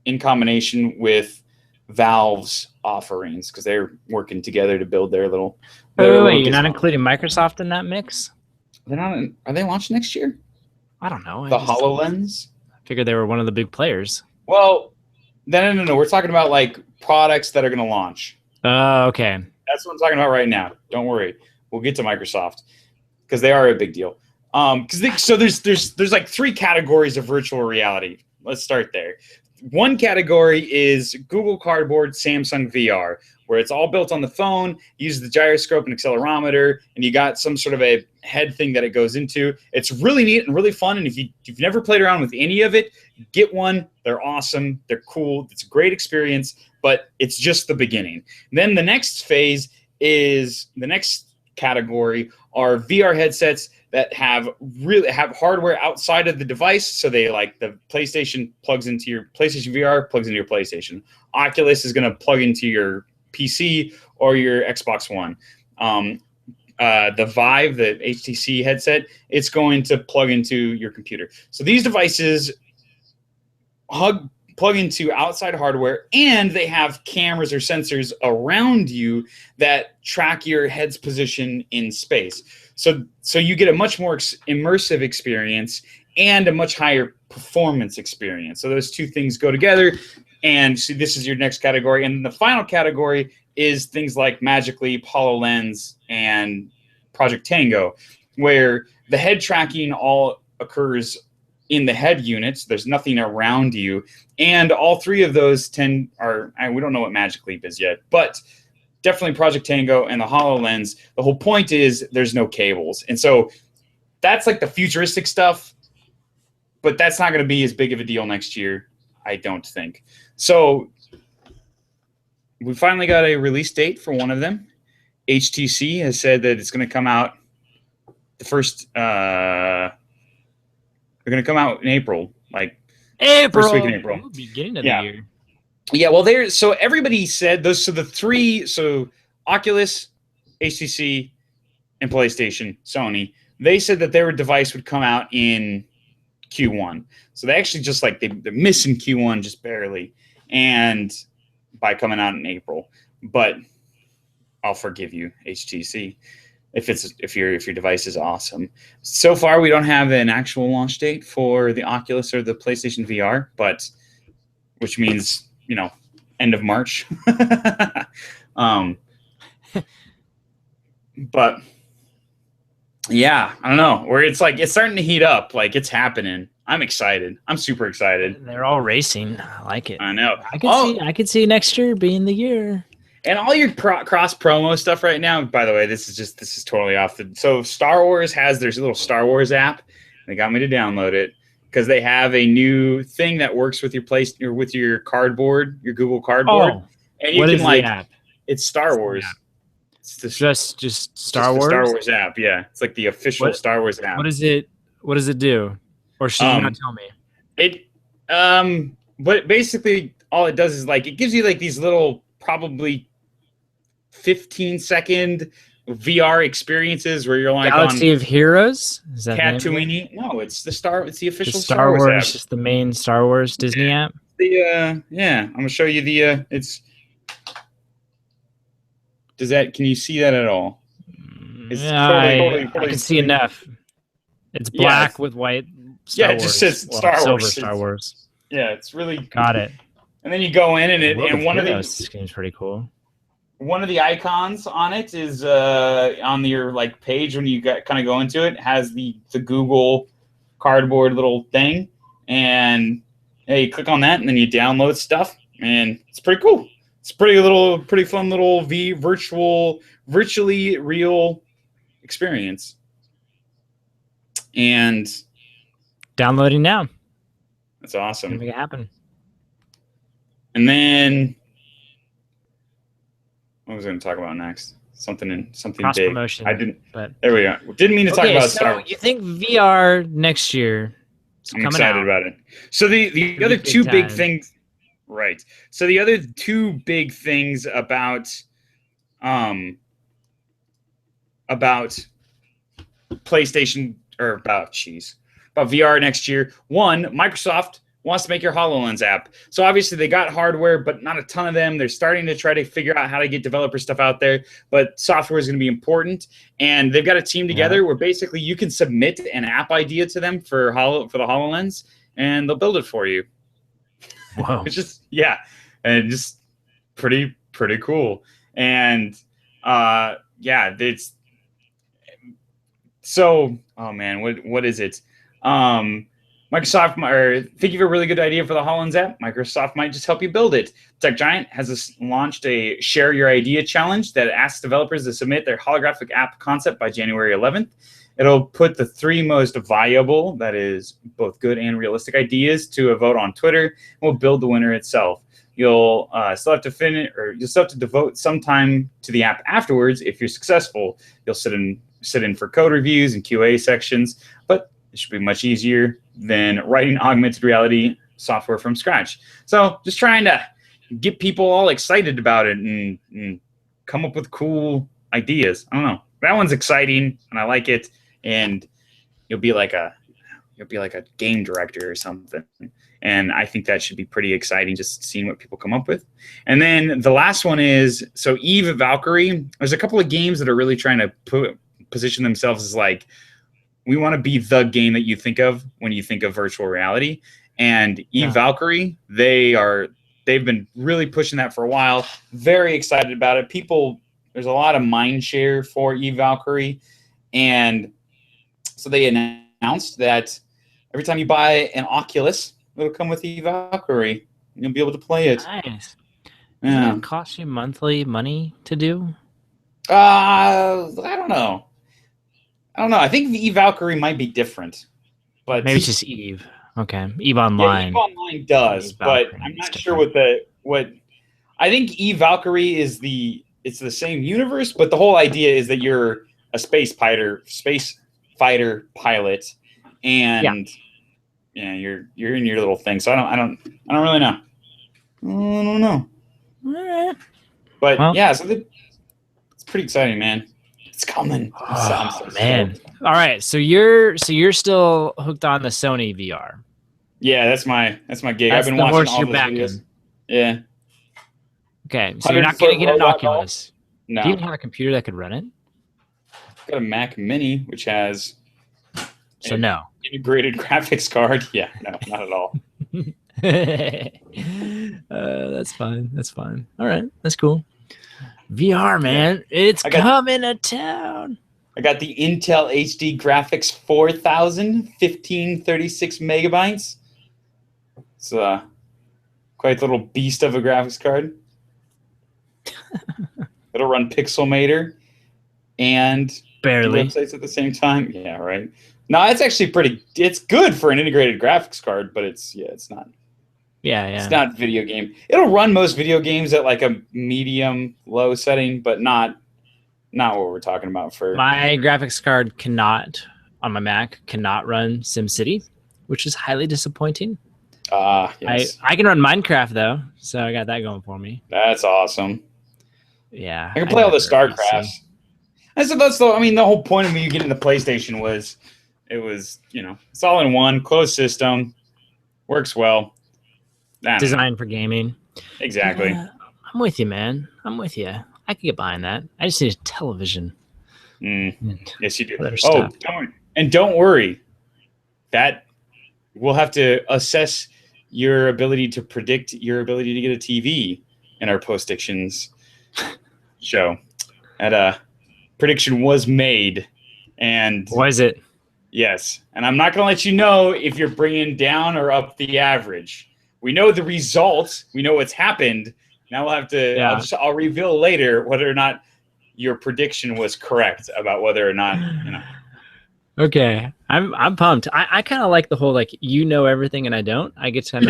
in combination with Valve's offerings, because they're working together to build their little. Wait, you're not including Microsoft in that mix? They're not. Are they launching next year? I don't know. The HoloLens. Figured they were one of the big players. Well, no. We're talking about like products that are going to launch. Oh, okay. That's what I'm talking about right now. Don't worry. We'll get to Microsoft because they are a big deal. So there's like three categories of virtual reality. Let's start there. One category is Google Cardboard, Samsung VR, where it's all built on the phone, uses the gyroscope and accelerometer, and you got some sort of a head thing that it goes into. It's really neat and really fun, and if you've never played around with any of it, get one. They're awesome. They're cool. It's a great experience, but it's just the beginning. Then the next phase is the next category are VR headsets that have hardware outside of the device. So they like the PlayStation plugs into your PlayStation VR, plugs into your PlayStation. Oculus is going to plug into your PC or your Xbox One. The Vive, the HTC headset, it's going to plug into your computer. So these devices plug into outside hardware, and they have cameras or sensors around you that track your head's position in space. So you get a much more immersive experience and a much higher performance experience. So those two things go together. And so this is your next category. And the final category is things like Magic Leap, HoloLens, and Project Tango, where the head tracking all occurs in the head units. There's nothing around you. And all three of those we don't know what Magic Leap is yet, but definitely Project Tango and the HoloLens. The whole point is there's no cables. And so that's like the futuristic stuff. but that's not going to be as big of a deal next year, I don't think. So we finally got a release date for one of them. HTC has said that it's going to come out the first. They're going to come out in April, like first week in April, beginning of the year. Yeah, well, so everybody said those. So the three, so Oculus, HTC, and PlayStation, Sony, they said that their device would come out in Q1. So they actually just like they're missing Q1 just barely, and by coming out in April. But I'll forgive you, HTC, if your device is awesome. So far, we don't have an actual launch date for the Oculus or the PlayStation VR, but which means end of March. But yeah, I don't know. Where it's like it's starting to heat up, like it's happening. I'm excited. I'm super excited. They're all racing. I like it. I know. I could see next year being the year. And all your cross promo stuff right now. By the way, this is totally off the. So Star Wars has their little Star Wars app. They got me to download it because they have a new thing that works with your with your cardboard, your Google Cardboard. Oh, and you what can is like the app? It's Star Wars. It's just Star Wars. The Star Wars app, yeah. It's like the official Star Wars app. What does it do? Or should you not tell me? But basically all it does is like it gives you like these little probably 15-second VR experiences where you're like Galaxy of Heroes? Is that Tatooine? No, it's the official Star Wars app. Just the main Star Wars Disney app. Yeah, I'm gonna show you the can you see that at all? It's totally I can see enough. It's black with white Star Wars. It just says Star Wars. Silver Star Wars. Yeah, it's really got it. And then you go in and one of those game's pretty cool. One of the icons on it is on your like page when you kind of go into it has the Google Cardboard little thing, and you click on that and then you download stuff, and it's pretty cool. It's pretty fun little virtually real experience. And downloading now. That's awesome. Make it happen. And then what was I going to talk about next? Something cross big. Promotion, but there we go. Didn't mean to talk about Star Wars. You think VR next year? I'm excited about it. So the other two big things, right? So the other two big things about PlayStation or about VR next year. One, Microsoft wants to make your HoloLens app. So obviously they got hardware, but not a ton of them. They're starting to try to figure out how to get developer stuff out there, but software is going to be important. And they've got a team together where basically you can submit an app idea to them for the HoloLens, and they'll build it for you. Wow. It's just and just pretty cool. And it's so. Oh man, what is it? Microsoft, think you have a really good idea for the HoloLens app? Microsoft might just help you build it. Tech Giant has launched a Share Your Idea challenge that asks developers to submit their holographic app concept by January 11th. It'll put the three most viable, that is, both good and realistic ideas, to a vote on Twitter, and we'll build the winner itself. You'll still have to devote some time to the app afterwards if you're successful. You'll sit in for code reviews and QA sections, but it should be much easier than writing augmented reality software from scratch. So just trying to get people all excited about it and come up with cool ideas. I don't know. That one's exciting, and I like it. And you'll be like a game director or something. And I think that should be pretty exciting, just seeing what people come up with. And then the last one is, so Eve Valkyrie. There's a couple of games that are really trying to position themselves as like, we want to be the game that you think of when you think of virtual reality. And Eve Valkyrie, they've been really pushing that for a while. Very excited about it. There's a lot of mind share for Eve Valkyrie. And so they announced that every time you buy an Oculus, it'll come with Eve Valkyrie. You'll be able to play it. Nice. Yeah. Does it cost you monthly money to do? I don't know. I think the Eve Valkyrie might be different. But maybe it's just Eve. Okay. Eve Online. Yeah, Eve Online does, Eve but Valkyrie I'm is not sure different. what I think Eve Valkyrie is it's the same universe, but the whole idea is that you're a space fighter pilot, Yeah. and yeah, you're in your little thing. So I don't really know. I don't know. All right. But Well, yeah, so it's pretty exciting, man. It's coming. I'm so man. stoked. All right. So you're still hooked on the Sony VR. Yeah, that's my gig. I've That's been the watching horse all you're those videos. backing. Yeah. Okay. So you're not 100-foot going to get an robot golf? Oculus. Do you No. even have a computer that could run it? Got a Mac Mini, which has So an no. integrated graphics card. Yeah, no, not at all. That's fine. That's fine. All right. That's cool. VR, man. Yeah. It's coming to town. I got the Intel HD Graphics 4000, 1536 megabytes. It's quite a little beast of a graphics card. It'll run Pixelmator and Barely. websites at the same time. Yeah, right. No, it's actually it's good for an integrated graphics card, but it's not. Yeah. It's not video game. It'll run most video games at like a medium low setting, but not what we're talking about for My graphics card on my Mac cannot run SimCity, which is highly disappointing. Yes. I can run Minecraft though, so I got that going for me. That's awesome. Yeah. I can play all the StarCrafts. The whole point of me getting the PlayStation was it's all in one, closed system, works well. Designed for gaming. Exactly. I'm with you, man. I'm with you. I can get behind that. I just need a television. Yes, you do. Oh, don't worry. That we'll have to assess your ability to predict your ability to get a TV in our post-dictions show. That prediction was made, and was it? Yes, and I'm not going to let you know if you're bringing down or up the average. We know the results. We know what's happened. Now we'll have to. Yeah. I'll reveal later whether or not your prediction was correct about whether or not Okay, I'm pumped. I kind of like the whole everything and I don't. I get kind of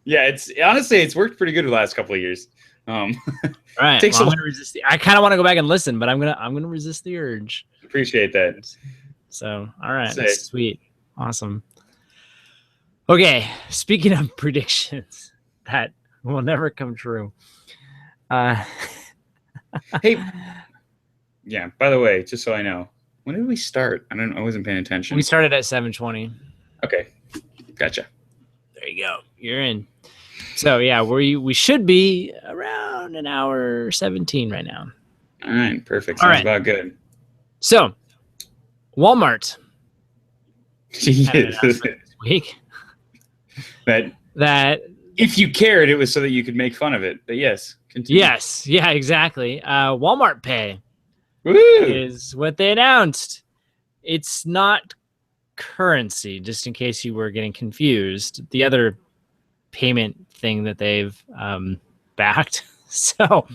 yeah. Honestly, it's worked pretty good the last couple of years. All right, I'm gonna resist. I kind of want to go back and listen, but I'm gonna resist the urge. Appreciate that. So, all right, that's sweet, awesome. Okay, speaking of predictions that will never come true. Hey, yeah. By the way, just so I know, when did we start? I wasn't paying attention. We started at 7:20. Okay, gotcha. There you go. You're in. So yeah, we should be around an hour 17 right now. All right, perfect. Sounds about good. So, Walmart. This week. That if you cared, it was so that you could make fun of it. But yes, continue. Yes, yeah, exactly. Walmart Pay is what they announced. It's not currency, just in case you were getting confused. The other payment thing that they've backed. So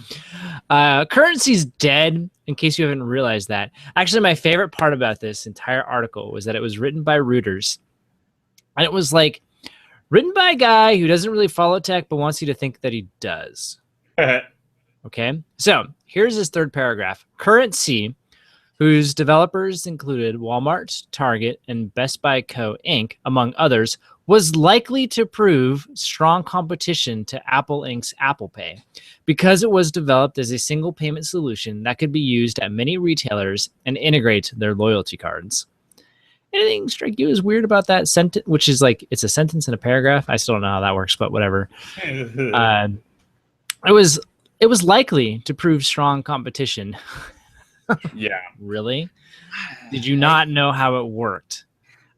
currency's dead, in case you haven't realized that. Actually, my favorite part about this entire article was that it was written by Reuters. And it was written by a guy who doesn't really follow tech, but wants you to think that he does. Okay, so here's his third paragraph. Currency, whose developers included Walmart, Target, and Best Buy Co. Inc., among others, was likely to prove strong competition to Apple Inc.'s Apple Pay because it was developed as a single payment solution that could be used at many retailers and integrate their loyalty cards. Anything strike you as weird about that sentence, which is it's a sentence in a paragraph? I still don't know how that works, but whatever. It was likely to prove strong competition. Yeah. Really? Did you not know how it worked?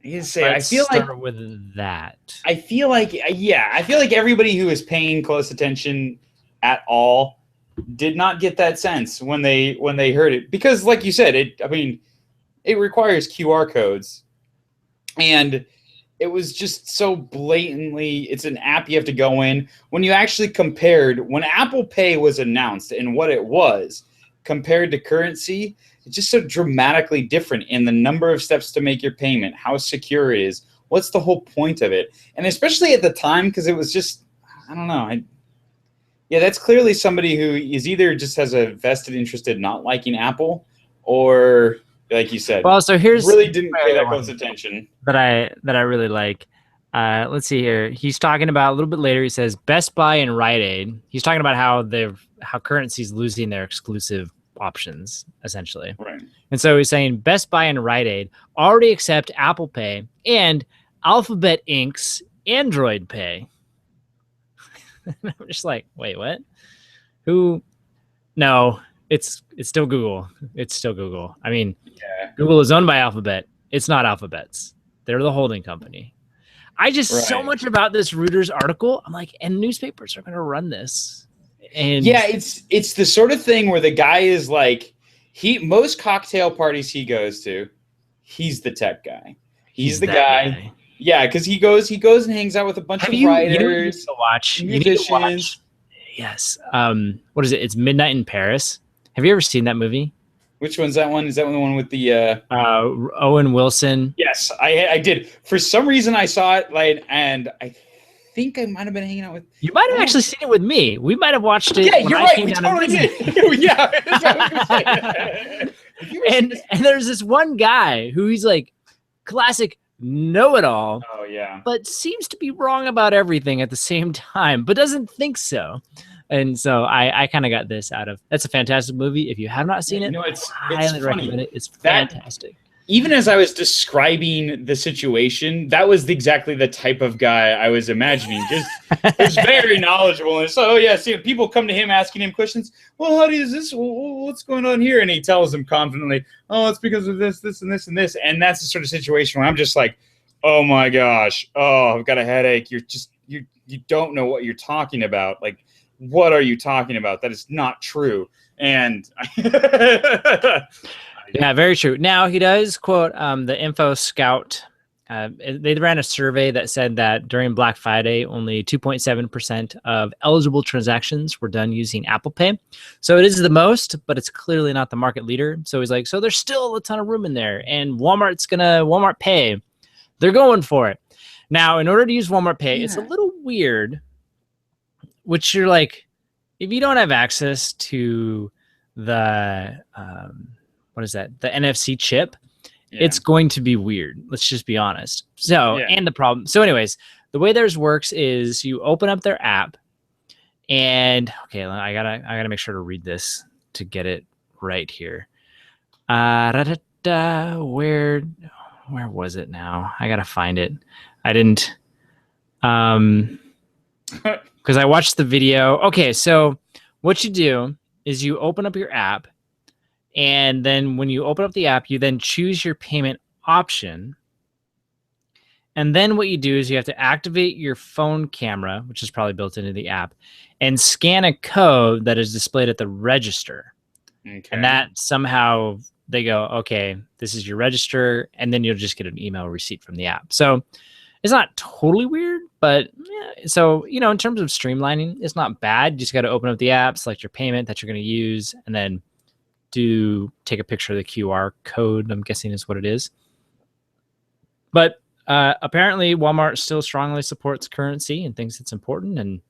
I feel like with that. I feel like everybody who is paying close attention at all did not get that sense when they heard it, because like you said, it requires QR codes, and it was just so blatantly, it's an app you have to go in. When you actually compared when Apple Pay was announced and what it was compared to currency, it's just so dramatically different in the number of steps to make your payment, how secure it is. What's the whole point of it? And especially at the time, because it was just, I don't know. Yeah, that's clearly somebody who is either just has a vested interest in not liking Apple, or like you said, well, so here's really didn't pay that close attention. That I really like. Let's see here. He's talking about a little bit later. He says Best Buy and Rite Aid. He's talking about how currency's losing their exclusive options, essentially. Right. And so he's saying Best Buy and Rite Aid already accept Apple Pay and Alphabet Inc.'s Android Pay. I'm just like, wait, what? Who? No, it's still Google. It's still Google. I mean, Google is owned by Alphabet. It's not Alphabet's. They're the holding company. I just so much about this Reuters article. I'm like, and newspapers are going to run this. And yeah, it's the sort of thing where the guy is like, most cocktail parties he goes to, he's the tech guy. He's the guy. Yeah, because he goes and hangs out with a bunch of writers, musicians. Yes. What is it? It's Midnight in Paris. Have you ever seen that movie? Which one's that one? Is that the one with the Owen Wilson? Yes, I did. For some reason, I saw it, and I think I might have been hanging out with. You might have actually seen it with me. We might have watched it. Yeah, you're right. We totally did. Yeah. And there's this one guy who he's like classic know-it-all. Oh yeah. But seems to be wrong about everything at the same time, but doesn't think so. And so I kind of got this out of. That's a fantastic movie. If you have not seen it, it's highly recommend it. It's fantastic. Even as I was describing the situation, that was exactly the type of guy I was imagining. Just very knowledgeable. And so, see, people come to him asking him questions. Well, how do you this? Well, what's going on here? And he tells them confidently, oh, it's because of this, this, and this, and this. And that's the sort of situation where I'm just like, oh my gosh, oh, I've got a headache. You don't know what you're talking about. Like, what are you talking about? That is not true. And yeah, very true. Now, he does quote the Info Scout. They ran a survey that said that during Black Friday, only 2.7% of eligible transactions were done using Apple Pay. So it is the most, but it's clearly not the market leader. So he's like, so there's still a ton of room in there. And Walmart Pay, they're going for it. Now, in order to use Walmart Pay, it's a little weird, which you're like, if you don't have access to the what is that? The NFC chip. Yeah. It's going to be weird. Let's just be honest. So, and the problem. So anyways, the way theirs works is you open up their app and okay, I gotta make sure to read this to get it right here. Where was it now? I gotta find it. I didn't, because I watched the video. Okay. So what you do is you open up your app. And then when you open up the app, you then choose your payment option. And then what you do is you have to activate your phone camera, which is probably built into the app, and scan a code that is displayed at the register. Okay. And that somehow they go, okay, this is your register. And then you'll just get an email receipt from the app. So it's not totally weird, but yeah. So, in terms of streamlining, it's not bad. You just got to open up the app, select your payment that you're going to use, and then take a picture of the QR code, I'm guessing is what it is. But apparently Walmart still strongly supports currency and thinks it's important, and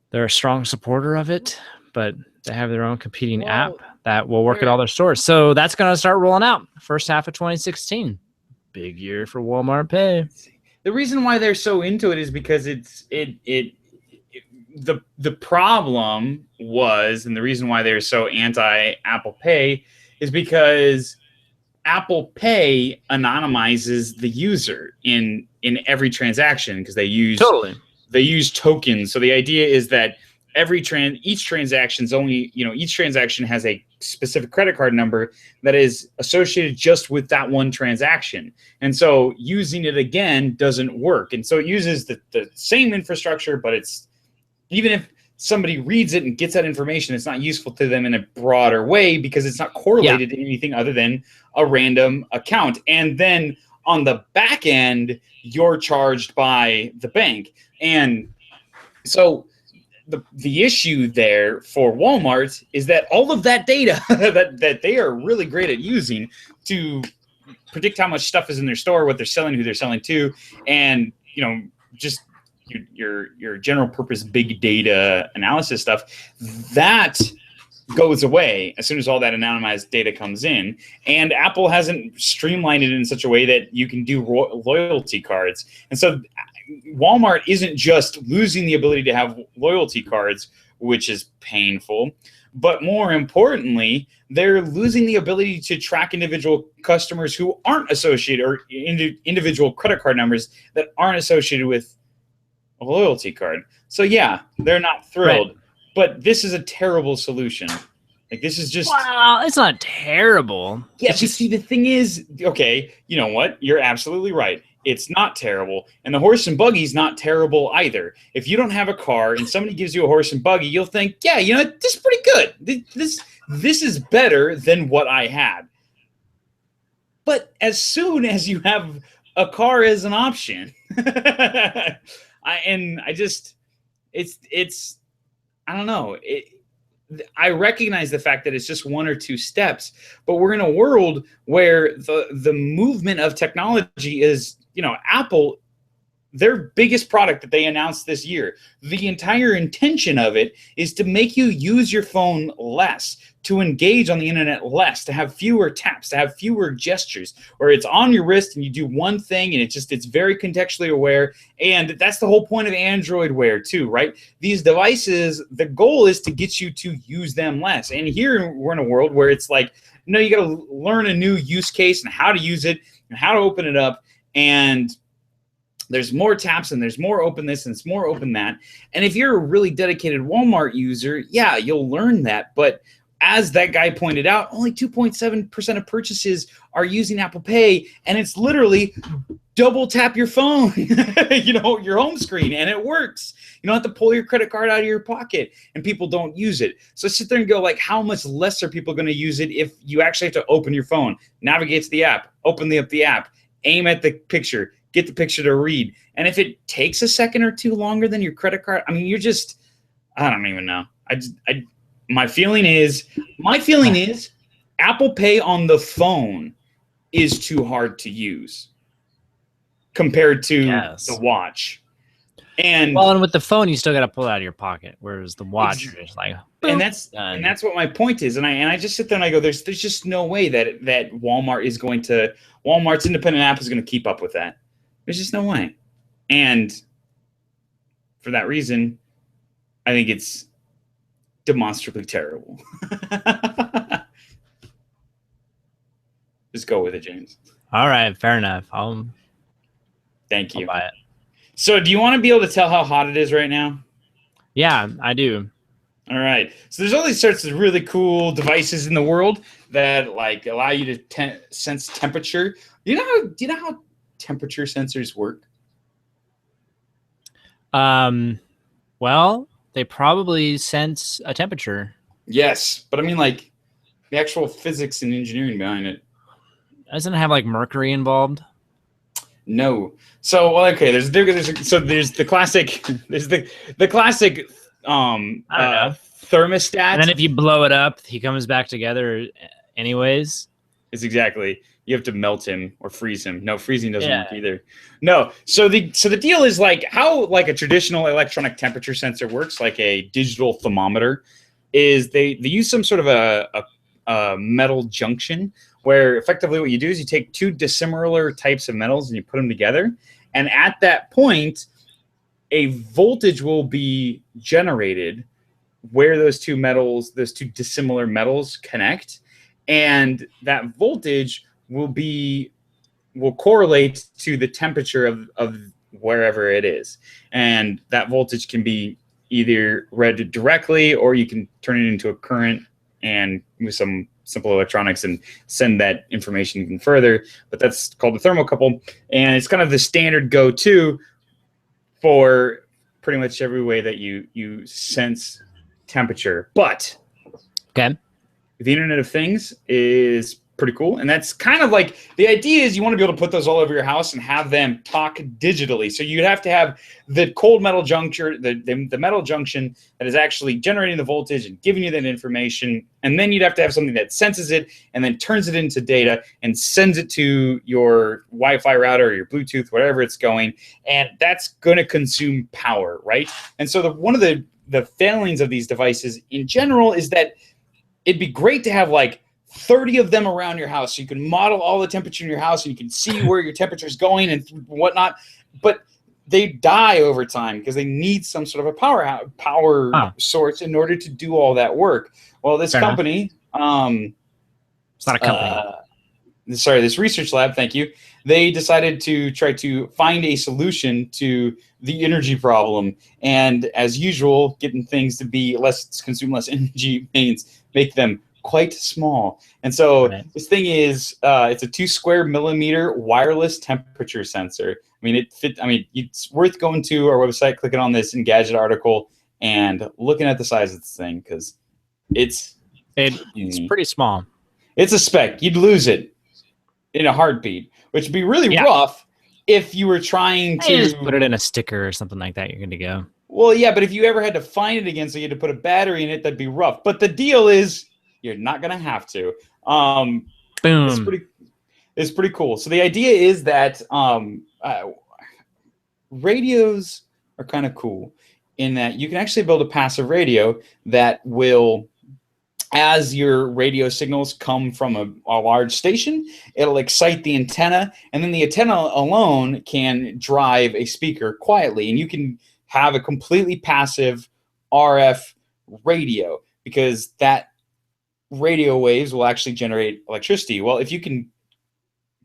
they're a strong supporter of it, but they have their own competing app that will work at all their stores. So that's going to start rolling out first half of 2016. Big year for Walmart Pay. The reason why they're so into it is because the problem was, and the reason why they're so anti-Apple Pay is because Apple Pay anonymizes the user in every transaction because they use tokens. So the idea is that each transaction has a specific credit card number that is associated just with that one transaction. And so using it again doesn't work. And so it uses the same infrastructure, but even if somebody reads it and gets that information, it's not useful to them in a broader way because it's not correlated to anything other than a random account. And then on the back end, you're charged by the bank. And so the issue there for Walmart is that all of that data that they are really great at using to predict how much stuff is in their store, what they're selling, who they're selling to, and just your general purpose big data analysis stuff, that goes away as soon as all that anonymized data comes in. And Apple hasn't streamlined it in such a way that you can do loyalty cards. And so Walmart isn't just losing the ability to have loyalty cards, which is painful, but more importantly, they're losing the ability to track individual customers who aren't associated, or individual credit card numbers that aren't associated with a loyalty card. So yeah, they're not thrilled. Right. But this is a terrible solution. Like, this is just... Well, it's not terrible. Yeah, but see, the thing is, okay, you know what? You're absolutely right. It's not terrible. And the horse and buggy's not terrible either. If you don't have a car and somebody gives you a horse and buggy, you'll think, yeah, this is pretty good. This is better than what I had. But as soon as you have a car as an option, I don't know. I recognize the fact that it's just one or two steps, but we're in a world where the movement of technology is, Apple, their biggest product that they announced this year, the entire intention of it is to make you use your phone less, to engage on the internet less, to have fewer taps, to have fewer gestures, where it's on your wrist and you do one thing and it's very contextually aware. And that's the whole point of Android Wear too, right? These devices, the goal is to get you to use them less. And here we're in a world where it's like, no, you got to learn a new use case and how to use it and how to open it up. And there's more taps and there's more open this and it's more open that. And if you're a really dedicated Walmart user, yeah, you'll learn that. But as that guy pointed out, only 2.7% of purchases are using Apple Pay, and it's literally double tap your phone, your home screen, and it works. You don't have to pull your credit card out of your pocket, and people don't use it. So sit there and go, like, how much less are people going to use it if you actually have to open your phone, navigate to the app, open up the app, aim at the picture, get the picture to read. And if it takes a second or two longer than your credit card, I mean, I don't even know. My feeling is Apple Pay on the phone is too hard to use compared to the watch. And with the phone, you still got to pull it out of your pocket, whereas the watch, you're just like, and that's what my point is. And I just sit there and I go, there's just no way that Walmart's independent app is going to keep up with that. There's just no way. And for that reason, I think it's demonstrably terrible. Just go with it, James. All right, fair enough. Thank you. I'll buy it. So do you want to be able to tell how hot it is right now? Yeah, I do. All right. So there's all these sorts of really cool devices in the world that like allow you to sense temperature. Do you know how temperature sensors work? Well, they probably sense a temperature. Yes, but I mean like the actual physics and engineering behind it. Doesn't it have like mercury involved? No. So okay, there's the classic thermostat. And then if you blow it up, he comes back together anyways. It's exactly. You have to melt him or freeze him. No, freezing doesn't work either. No. So the deal is like how like a traditional electronic temperature sensor works, like a digital thermometer, is they use some sort of a metal junction where effectively what you do is you take two dissimilar types of metals and you put them together. And at that point, a voltage will be generated where those two dissimilar metals connect. And that voltage will correlate to the temperature of wherever it is. And that voltage can be either read directly or you can turn it into a current and with some simple electronics and send that information even further. But that's called a thermocouple. And it's kind of the standard go-to for pretty much every way that you sense temperature. But okay, the Internet of Things is pretty cool. And that's kind of like, the idea is you want to be able to put those all over your house and have them talk digitally. So you'd have to have the cold metal junction, the metal junction that is actually generating the voltage and giving you that information. And then you'd have to have something that senses it and then turns it into data and sends it to your Wi-Fi router or your Bluetooth, whatever it's going. And that's going to consume power, right? And so one of the failings of these devices in general is that it'd be great to have like 30 of them around your house so you can model all the temperature in your house and you can see where your temperature is going and whatnot. But they die over time because they need some sort of a power source in order to do all that work. Well, this company, it's not a company. This research lab, thank you. They decided to try to find a solution to the energy problem. And as usual, getting things to be consume less energy means make them quite small. And so this thing is, it's a 2 square millimeter wireless temperature sensor. I mean, it's worth going to our website, clicking on this Engadget article and looking at the size of this thing, because it's pretty small. It's a speck. You'd lose it in a heartbeat, which would be really rough if you were trying to just put it in a sticker or something like that. You're good to go. Well, yeah, but if you ever had to find it again, so you had to put a battery in it, that'd be rough. But the deal is, you're not gonna have to. Boom. It's pretty cool. So the idea is that radios are kind of cool in that you can actually build a passive radio that will, as your radio signals come from a large station, it'll excite the antenna, and then the antenna alone can drive a speaker quietly, and you can have a completely passive RF radio, because that radio waves will actually generate electricity. Well, if you can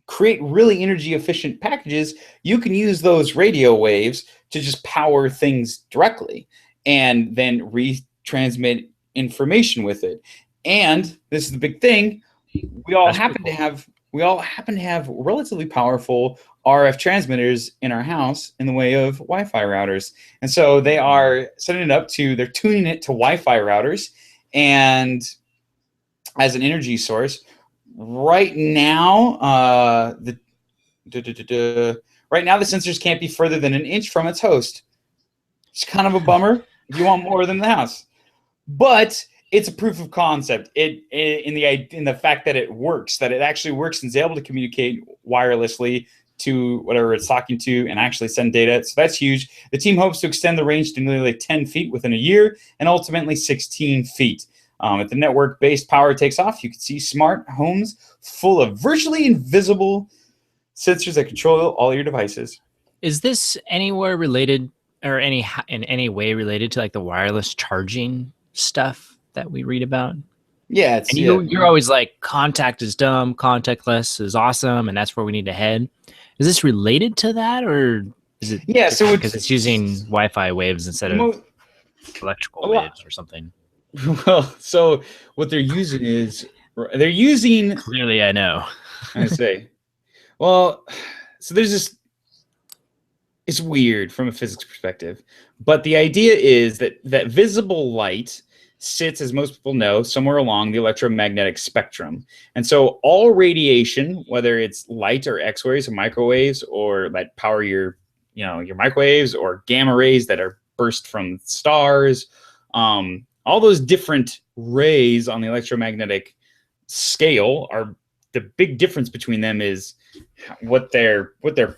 create really energy efficient packages, you can use those radio waves to just power things directly and then retransmit information with it. And this is the big thing, we all happen to have relatively powerful RF transmitters in our house in the way of Wi-Fi routers. And so they are setting it up they're tuning it to Wi-Fi routers and as an energy source. Right now, the sensors can't be further than 1 inch from its host. It's kind of a bummer if you want more than the house, but it's a proof of concept. In the fact that it works, that it actually works and is able to communicate wirelessly to whatever it's talking to and actually send data. So that's huge. The team hopes to extend the range to nearly 10 feet within a year and ultimately 16 feet. If the network-based power takes off, you can see smart homes full of virtually invisible sensors that control all your devices. Is this anywhere related or in any way related to like the wireless charging stuff that we read about? Yeah. You're always like, contact is dumb, contactless is awesome, and that's where we need to head. Is this related to that, or is it? Yeah, so because it's using Wi-Fi waves instead of electrical waves or something. Well, so what they're using is Clearly, I know. I say, well, so there's this. It's weird from a physics perspective, but the idea is that visible light sits, as most people know, somewhere along the electromagnetic spectrum. And so all radiation, whether it's light or X-rays or microwaves or that power your microwaves or gamma rays that are burst from stars, all those different rays on the electromagnetic scale are, the big difference between them is what their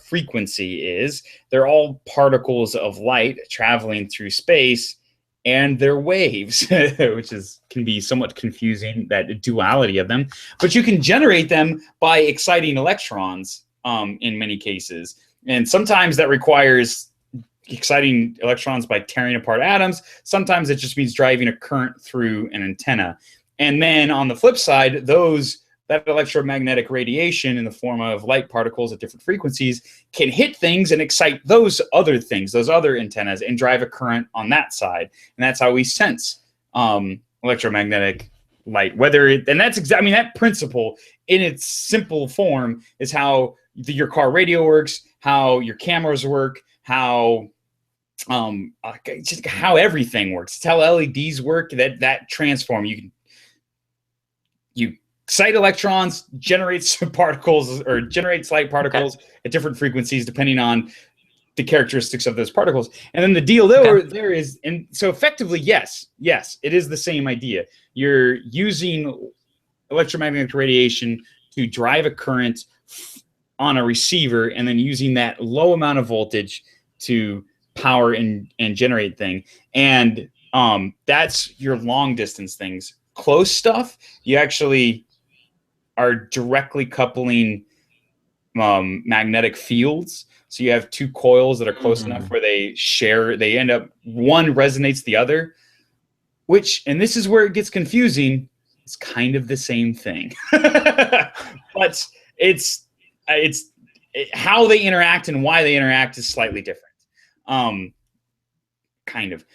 frequency is. They're all particles of light traveling through space, and they're waves, which can be somewhat confusing, that duality of them. But you can generate them by exciting electrons in many cases. And sometimes that requires exciting electrons by tearing apart atoms. Sometimes it just means driving a current through an antenna. And then on the flip side, that electromagnetic radiation in the form of light particles at different frequencies can hit things and excite those other things, those other antennas, and drive a current on that side. And that's how we sense electromagnetic light. That principle in its simple form is how your car radio works, how your cameras work, how just how everything works. It's how LEDs work. That transform, you excite electrons, generates particles or generates light particles at different frequencies depending on the characteristics of those particles. And then the deal there is, and so effectively, yes, it is the same idea. You're using electromagnetic radiation to drive a current on a receiver, and then using that low amount of voltage to power and generate thing. And that's your long distance things. Close stuff, you actually are directly coupling magnetic fields. So you have two coils that are close enough where they end up, one resonates the other, and this is where it gets confusing. It's kind of the same thing, but it's how they interact and why they interact is slightly different. Kind of.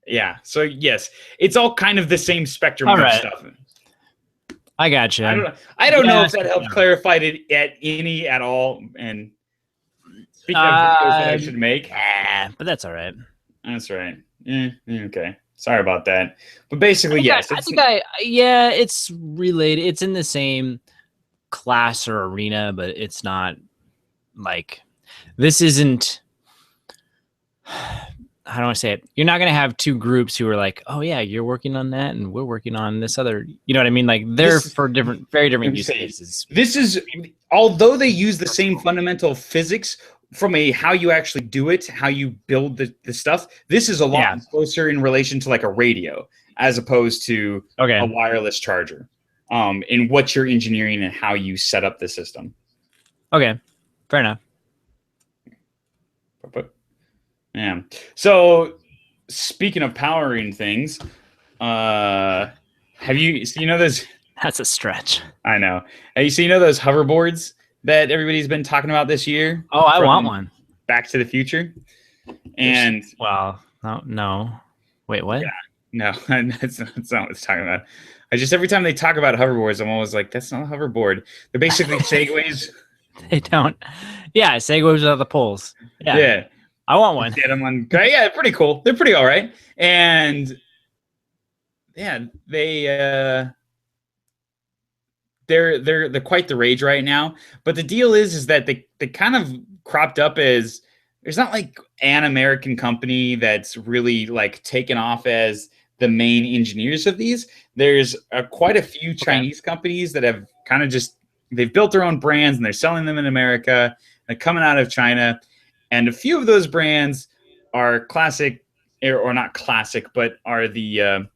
Yeah. So yes, it's all kind of the same spectrum of stuff. I got you. I don't know if that helped clarify it at all. And speaking of videos that I should make, but that's all right. That's right. Okay. Sorry about that. But basically, yes. It's related. It's in the same class or arena, but it's not like this isn't. How do I say it? You're not going to have two groups who are like, oh yeah, you're working on that and we're working on this other, you know what I mean? Like they're for very different use cases. This is, although they use the same fundamental physics from how you actually do it, how you build the stuff, this is a lot closer in relation to like a radio as opposed to a wireless charger in what you're engineering and how you set up the system. Okay. Fair enough. Yeah. So speaking of powering things, have you those? That's a stretch. I know. Have you know those hoverboards that everybody's been talking about this year? Oh, I want one. Back to the Future. And no. Wait, what? Yeah, no, that's not what it's talking about. Every time they talk about hoverboards, I'm always like, that's not a hoverboard. They're basically segways. They don't. Yeah, segways without the poles. Yeah. I want one. Get them on. Yeah, pretty cool. They're pretty all right. And yeah, they're quite the rage right now. But the deal is that they kind of cropped up as there's not like an American company that's really like taken off as the main engineers of these. There's quite a few Chinese companies that have kind of they've built their own brands and they're selling them in America. They're coming out of China. And a few of those brands are classic, or not classic, but are the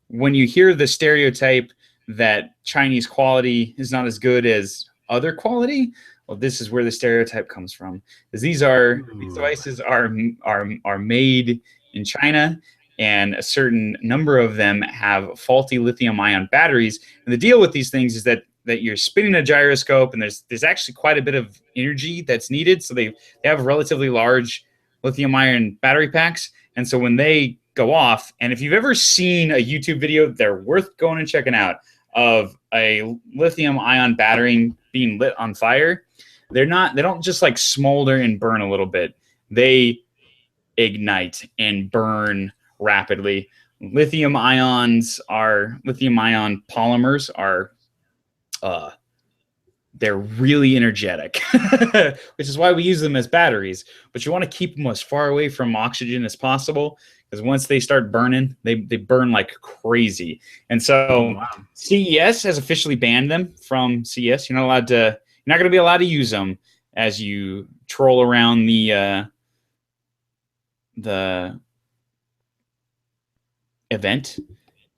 when you hear the stereotype that Chinese quality is not as good as other quality, well, this is where the stereotype comes from. Because these devices are made in China, and a certain number of them have faulty lithium-ion batteries. And the deal with these things is that you're spinning a gyroscope, and there's actually quite a bit of energy that's needed. So they have relatively large lithium-ion battery packs. And so when they go off, and if you've ever seen a YouTube video, they're worth going and checking out, of a lithium-ion battery being lit on fire, they don't just like smolder and burn a little bit. They ignite and burn rapidly. Lithium-ion polymers are they're really energetic, which is why we use them as batteries. But you want to keep them as far away from oxygen as possible, because once they start burning, they burn like crazy. And so CES has officially banned them from CES. You're not going to be allowed to use them as you troll around the event.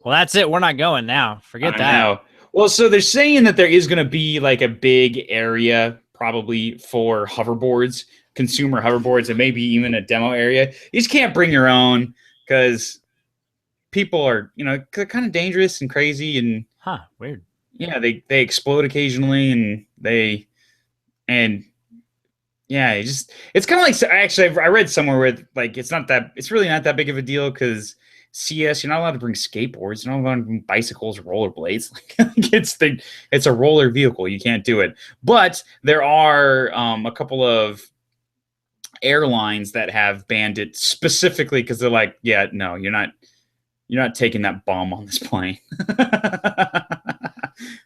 Well, that's it. We're not going now. Forget that. Know. Well, so they're saying that there is going to be like a big area probably for hoverboards, consumer hoverboards, and maybe even a demo area. You just can't bring your own because people are, kind of dangerous and crazy and weird. Yeah, they explode occasionally, and it's kind of like, actually I read somewhere where like it's really not that big of a deal because CS, you're not allowed to bring skateboards, you're not allowed to bring bicycles or rollerblades. It's a roller vehicle. You can't do it. But there are a couple of airlines that have banned it specifically because they're like, yeah, no, you're you're not taking that bomb on this plane.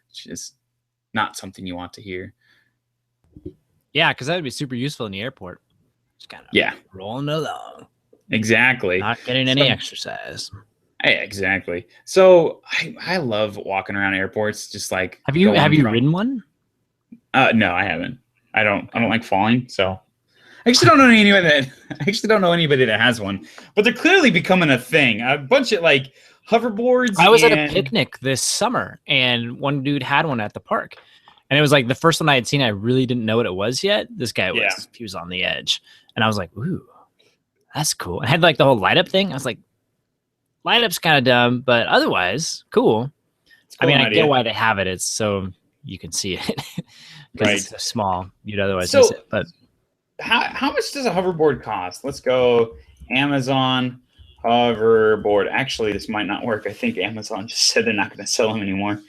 It's just not something you want to hear. Yeah, because that would be super useful in the airport. Just kind of rolling along. Exactly. Not getting any exercise. Yeah, exactly. So I love walking around airports. Just like, have you ridden one? No, I haven't. I don't like falling. So I actually don't know anybody that has one. But they're clearly becoming a thing. A bunch of like hoverboards. I was at a picnic this summer, and one dude had one at the park. And it was like the first one I had seen. I really didn't know what it was yet. This guy he was on the edge, and I was like, "Ooh, that's cool." It had like the whole light up thing. I was like, "Light up's kind of dumb, but otherwise cool." I mean, I get why they have it. It's so you can see it because it's so small. You'd otherwise miss it. But how much does a hoverboard cost? Let's go Amazon hoverboard. Actually, this might not work. I think Amazon just said they're not going to sell them anymore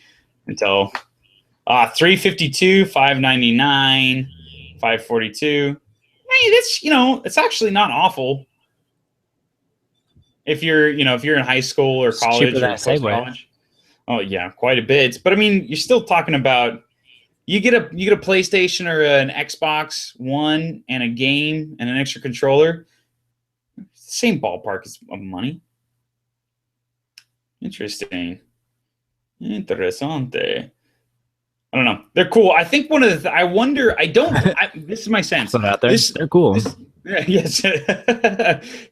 until. $352, $599, $542. Hey, that's it's actually not awful. If you're in high school or college or post-college. Oh yeah, quite a bit. But I mean, you're still talking about you get a PlayStation or an Xbox One and a game and an extra controller. Same ballpark of money. Interesting. Interessante. I don't know. They're cool. I think one of the. I wonder. This is my sense. Out there. They're cool. Yes.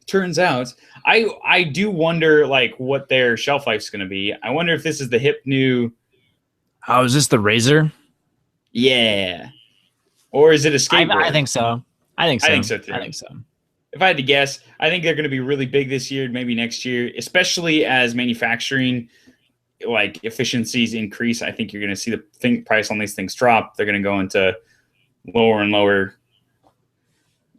Turns out, I do wonder like what their shelf life is going to be. I wonder if this is the hip new. Oh, is this the Razor? Yeah. Or is it a skateboard? I think so. I think so too. If I had to guess, I think they're going to be really big this year, maybe next year, especially as manufacturing like efficiencies increase. I think you're going to see the price on these things drop. They're going to go into lower and lower,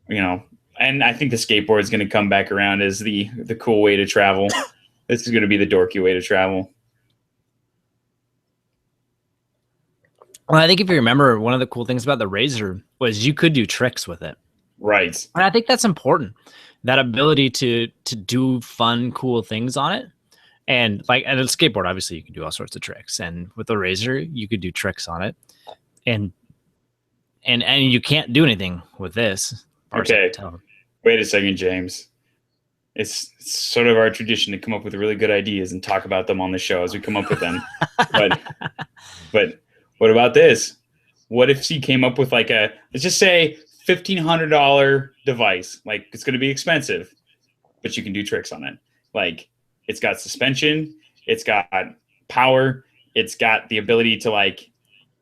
and I think the skateboard is going to come back around as the cool way to travel. This is going to be the dorky way to travel. Well, I think if you remember, one of the cool things about the Razor was you could do tricks with it. Right. And I think that's important. That ability to do fun, cool things on it. And like at a skateboard, obviously you can do all sorts of tricks. And with the Razor, you could do tricks on it. And you can't do anything with this. Okay. Wait a second, James. It's sort of our tradition to come up with really good ideas and talk about them on the show as we come up with them. But what about this? What if she came up with like let's just say $1,500 device? Like it's going to be expensive, but you can do tricks on it. Like it's got suspension, it's got power, it's got the ability to like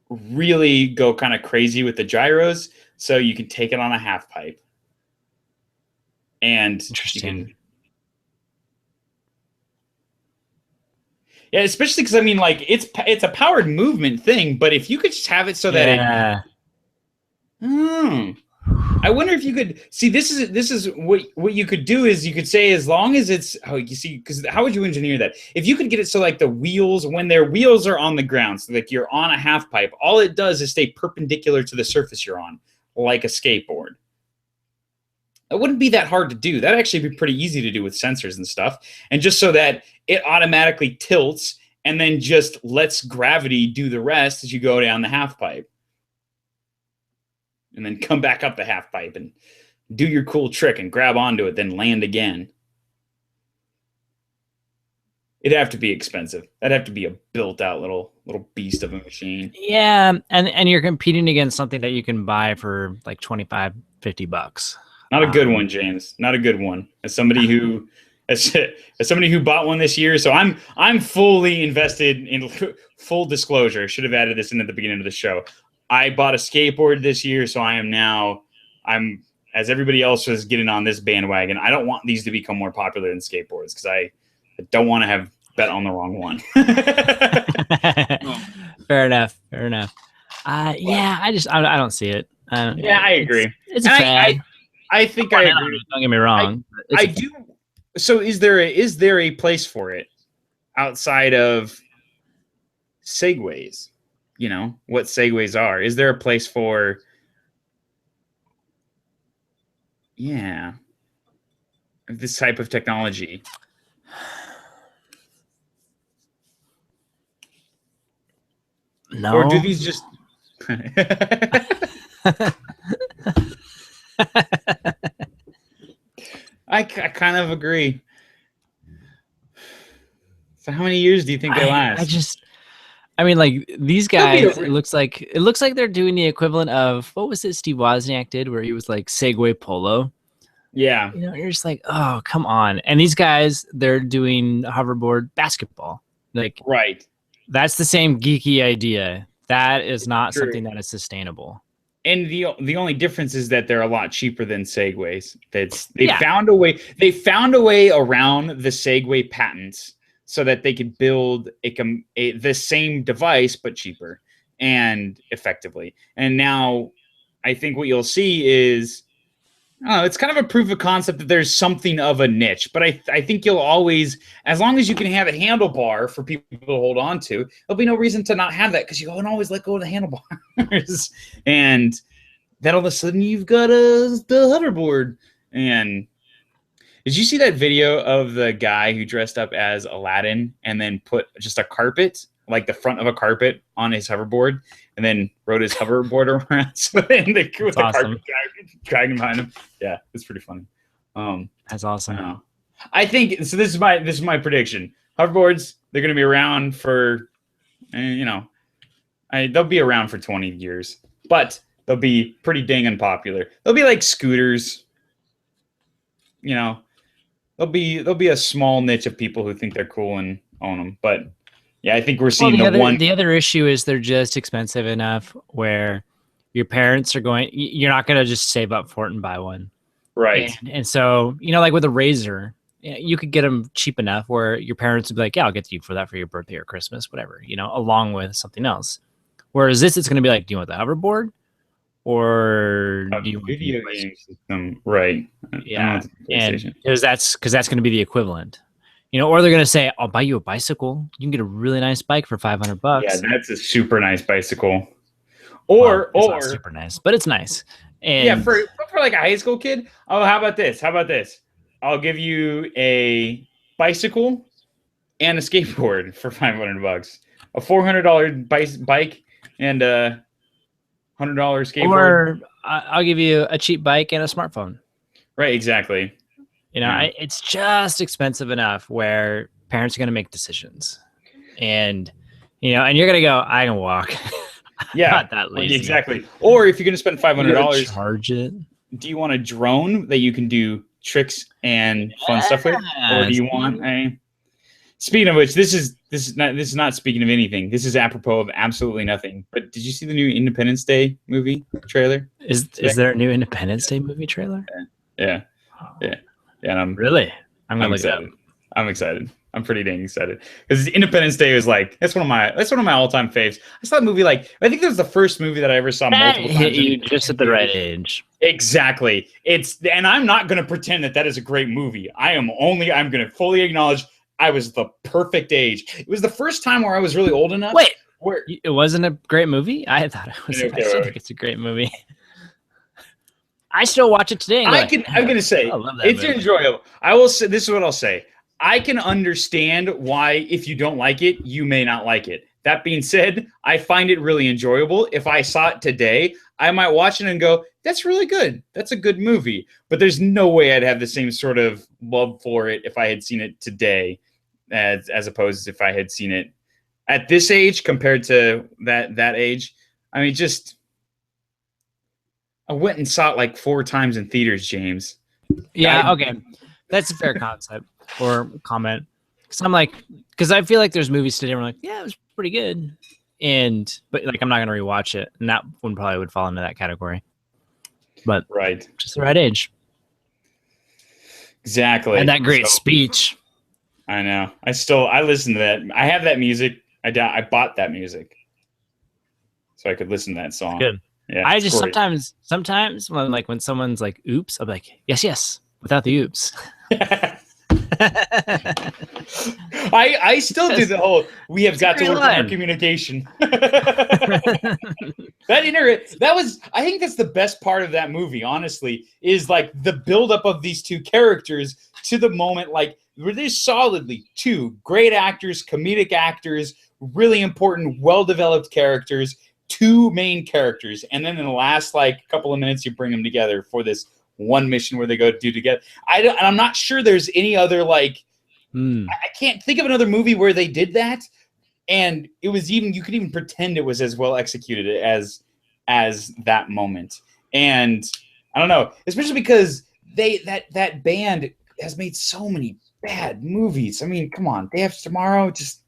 really go kind of crazy with the gyros, so you can take it on a half pipe. And interesting. Yeah, especially because I mean, like it's a powered movement thing, but if you could just have it so that I wonder if you could see. This is what you could do is you could say as long as it's because how would you engineer that? If you could get it so like the wheels, when their wheels are on the ground, so like you're on a half pipe, all it does is stay perpendicular to the surface you're on, like a skateboard. It wouldn't be that hard to do. That'd actually be pretty easy to do with sensors and stuff. And just so that it automatically tilts and then just lets gravity do the rest as you go down the half pipe. And then come back up the half pipe and do your cool trick and grab onto it, then land again. It'd have to be expensive. That'd have to be a built-out little beast of a machine. Yeah, and you're competing against something that you can buy for like $25-$50. Not a good one, James. Not a good one. As somebody who bought one this year, so I'm fully invested in full disclosure. I should have added this in at the beginning of the show. I bought a skateboard this year, so I'm as everybody else was getting on this bandwagon. I don't want these to become more popular than skateboards because I don't want to have bet on the wrong one. Fair enough. Yeah, I don't see it. Yeah, I agree. It's a fad. I think I agree. Don't get me wrong. I do. So is there a place for it outside of Segways? You know what Segways are. Is there a place for this type of technology? Or No. do these just... I kind of agree. So how many years do you think they last? I mean, like these They'll be guys, over- it looks like they're doing the equivalent of what was it Steve Wozniak did, where he was like Segway Polo. Yeah. You know, you're just like, oh, come on. And these guys, they're doing hoverboard basketball. Like, Right. that's the same geeky idea. That is not True. something that is sustainable. And the only difference is that they're a lot cheaper than Segways. They found a way. They found a way around the Segway patents so that they could build the same device but cheaper and effectively. And now, I think what you'll see is, it's kind of a proof of concept that there's something of a niche. But I think you'll always, as long as you can have a handlebar for people to hold on to, there'll be no reason to not have that because you can always let go of the handlebars. And then all of a sudden you've got the hoverboard. And did you see that video of the guy who dressed up as Aladdin and then put just a carpet, like the front of a carpet, on his hoverboard and then rode his hoverboard around with the carpet dragging behind him? Yeah, it's pretty funny. That's awesome. I think so. This is my prediction. Hoverboards, they're going to be around for, they'll be around for 20 years, but they'll be pretty dang unpopular. They'll be like scooters. There'll be a small niche of people who think they're cool and own them. But yeah, I think we're seeing the other issue is they're just expensive enough where your parents are you're not going to just save up for it and buy one. Right. And so, like with a razor, you could get them cheap enough where your parents would be like, yeah, I'll get you for that for your birthday or Christmas, whatever, along with something else. Whereas this, it's going to be like, do you want the hoverboard? Or do you want video game system? Right. Yeah. And because that's going to be the equivalent. Or they're going to say, I'll buy you a bicycle. You can get a really nice bike for $500. Yeah, that's a super nice bicycle. Or it's not super nice, but it's nice. And yeah, for like a high school kid. Oh, how about this? I'll give you a bicycle and a skateboard for $500. A $400 bike and a $100 skateboard. Or I'll give you a cheap bike and a smartphone. Right, exactly. It's just expensive enough where parents are going to make decisions, and and you're going to go, I can walk. Yeah, not that lazy. Exactly. Or if you're going to spend $500, charge it. Do you want a drone that you can do tricks and fun stuff with, or do you want a? Speaking of which, this is not speaking of anything. This is apropos of absolutely nothing. But did you see the new Independence Day movie trailer? Is there a new Independence Day movie trailer? Yeah. And I'm gonna look it up. I'm excited. I'm pretty dang excited because Independence Day was like that's one of my all-time faves. I saw a movie I think that was the first movie that I ever saw multiple times. Hit you just at the right age. Exactly. And I'm not going to pretend that is a great movie. I'm going to fully acknowledge I was the perfect age. It was the first time where I was really old enough. Wait, it wasn't a great movie? I thought it was. I still think it's a great movie. I still watch it today. I'm going to say it's movie. Enjoyable. I will say this is what I'll say. I can understand why if you don't like it, you may not like it. That being said, I find it really enjoyable. If I saw it today, I might watch it and go, that's really good. That's a good movie. But there's no way I'd have the same sort of love for it if I had seen it today as opposed to if I had seen it at this age compared to that age. I mean, I went and saw it like 4 times in theaters, James. Yeah, okay. That's a fair concept or comment. Because I feel like there's movies today where I'm like, yeah, it was pretty good. But I'm not going to rewatch it. And that one probably would fall into that category. But right. Just the right age. Exactly. And that great speech. I know. I listen to that. I have that music. I bought that music so I could listen to that song. Good. Yeah. I just sometimes when someone's like, oops, I'll be like, yes, without the oops. I still do the whole we have got to work on our communication. That was I think that's the best part of that movie, honestly, is like the buildup of these two characters to the moment, like where there's solidly 2 great actors, comedic actors really important, well-developed characters, 2 main characters, and then in the last like couple of minutes you bring them together for this one mission where they go to do together. I'm not sure there's any other like I can't think of another movie where they did that, and it was even you could even pretend it was as well executed as that moment. And I don't know, especially because that band has made so many bad movies. I mean, come on, Day After Tomorrow, just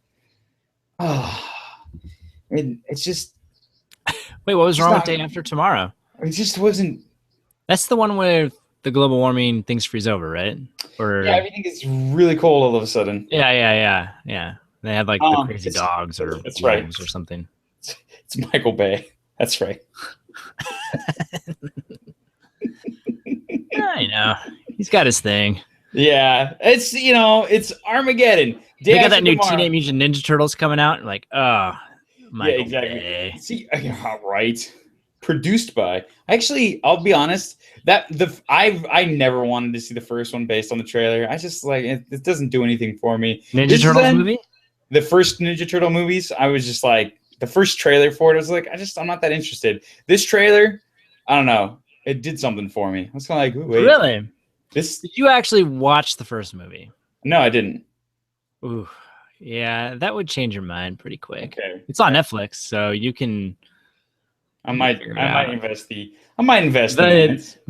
it's just. Wait, what was wrong with Day After Tomorrow? It just wasn't. That's the one where the global warming things freeze over, right? Or yeah, everything is really cold all of a sudden. Yeah. They had like the crazy dogs or that's right. or something. It's Michael Bay. That's right. I know. He's got his thing. Yeah, it's Armageddon. They got that new Teenage Mutant Ninja Turtles coming out. Like, Michael exactly. Bay. See, right. Produced by. Actually, I'll be honest. I never wanted to see the first one based on the trailer. I just like it doesn't do anything for me. Ninja Turtles movie? The first Ninja Turtle movies, I was just like the first trailer for it. I was like, I'm not that interested. This trailer, I don't know. It did something for me. I was kind of like, ooh, wait. Really? Did you actually watch the first movie? No, I didn't. Ooh, yeah, that would change your mind pretty quick. Okay. It's on Netflix, so you can. I might invest the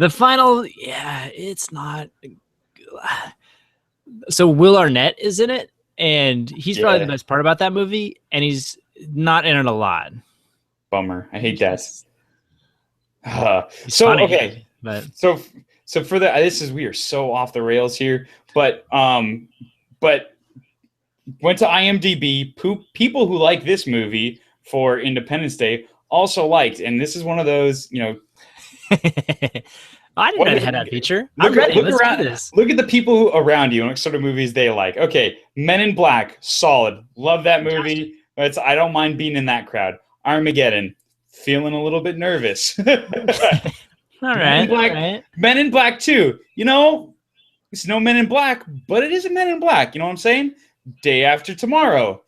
final. Yeah, it's not. So Will Arnett is in it, and he's probably the best part about that movie, and he's not in it a lot. Bummer. I hate that. So for that, we are so off the rails here, but went to IMDb. People who like this movie for Independence Day also liked, and this is one of those, I didn't know they had that feature. I'm ready. Let's do this. Look at the people around you and what sort of movies they like. Okay, Men in Black, solid. Love that movie. I don't mind being in that crowd. Armageddon, feeling a little bit nervous. All right. Men in Black 2. It's no Men in Black, but it is a Men in Black. You know what I'm saying? Day After Tomorrow.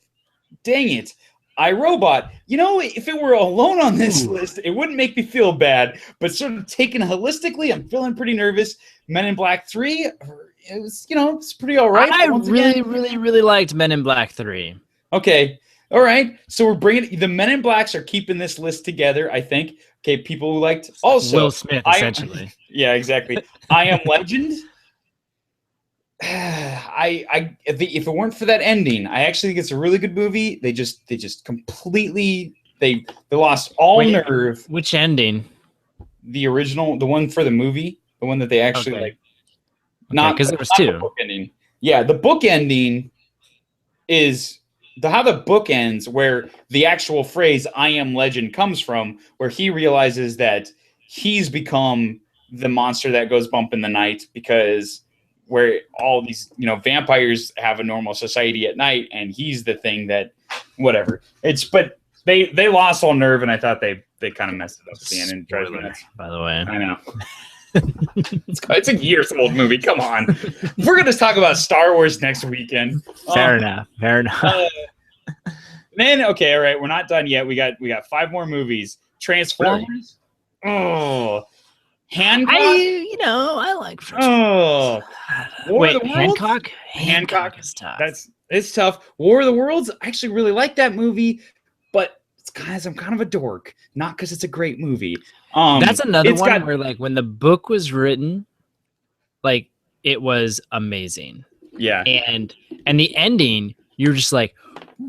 Dang it. iRobot. If it were alone on this list, it wouldn't make me feel bad. But sort of taken holistically, I'm feeling pretty nervous. Men in Black 3, it was, it's pretty all right. I really liked Men in Black 3. Okay. All right. So we're bringing the Men in Blacks are keeping this list together, I think. Okay, people who liked also Will Smith, essentially. Yeah, exactly. I Am Legend. If it weren't for that ending, I actually think it's a really good movie. They just completely they lost all nerve. Which ending? The original, the one for the movie, the one that they actually not because there was 2. The book ending. Yeah, the book ending is how the book ends, where the actual phrase "I am legend" comes from, where he realizes that he's become the monster that goes bump in the night, because where all these vampires have a normal society at night, and he's the thing that whatever. But they lost all nerve, and I thought they kind of messed it up at the end. And drives me nuts. By the way, I know. It's a years old movie. Come on, we're gonna talk about Star Wars next weekend. Fair enough. Man, okay, all right, we're not done yet. We got 5 more movies. Transformers. Really? Oh, Hancock. I like. Wait, Hancock. Hancock is tough. It's tough. War of the Worlds. I actually really like that movie, but it's because I'm kind of a dork, not because it's a great movie. That's another one where, like, when the book was written, like, it was amazing. Yeah. And the ending, you're just like,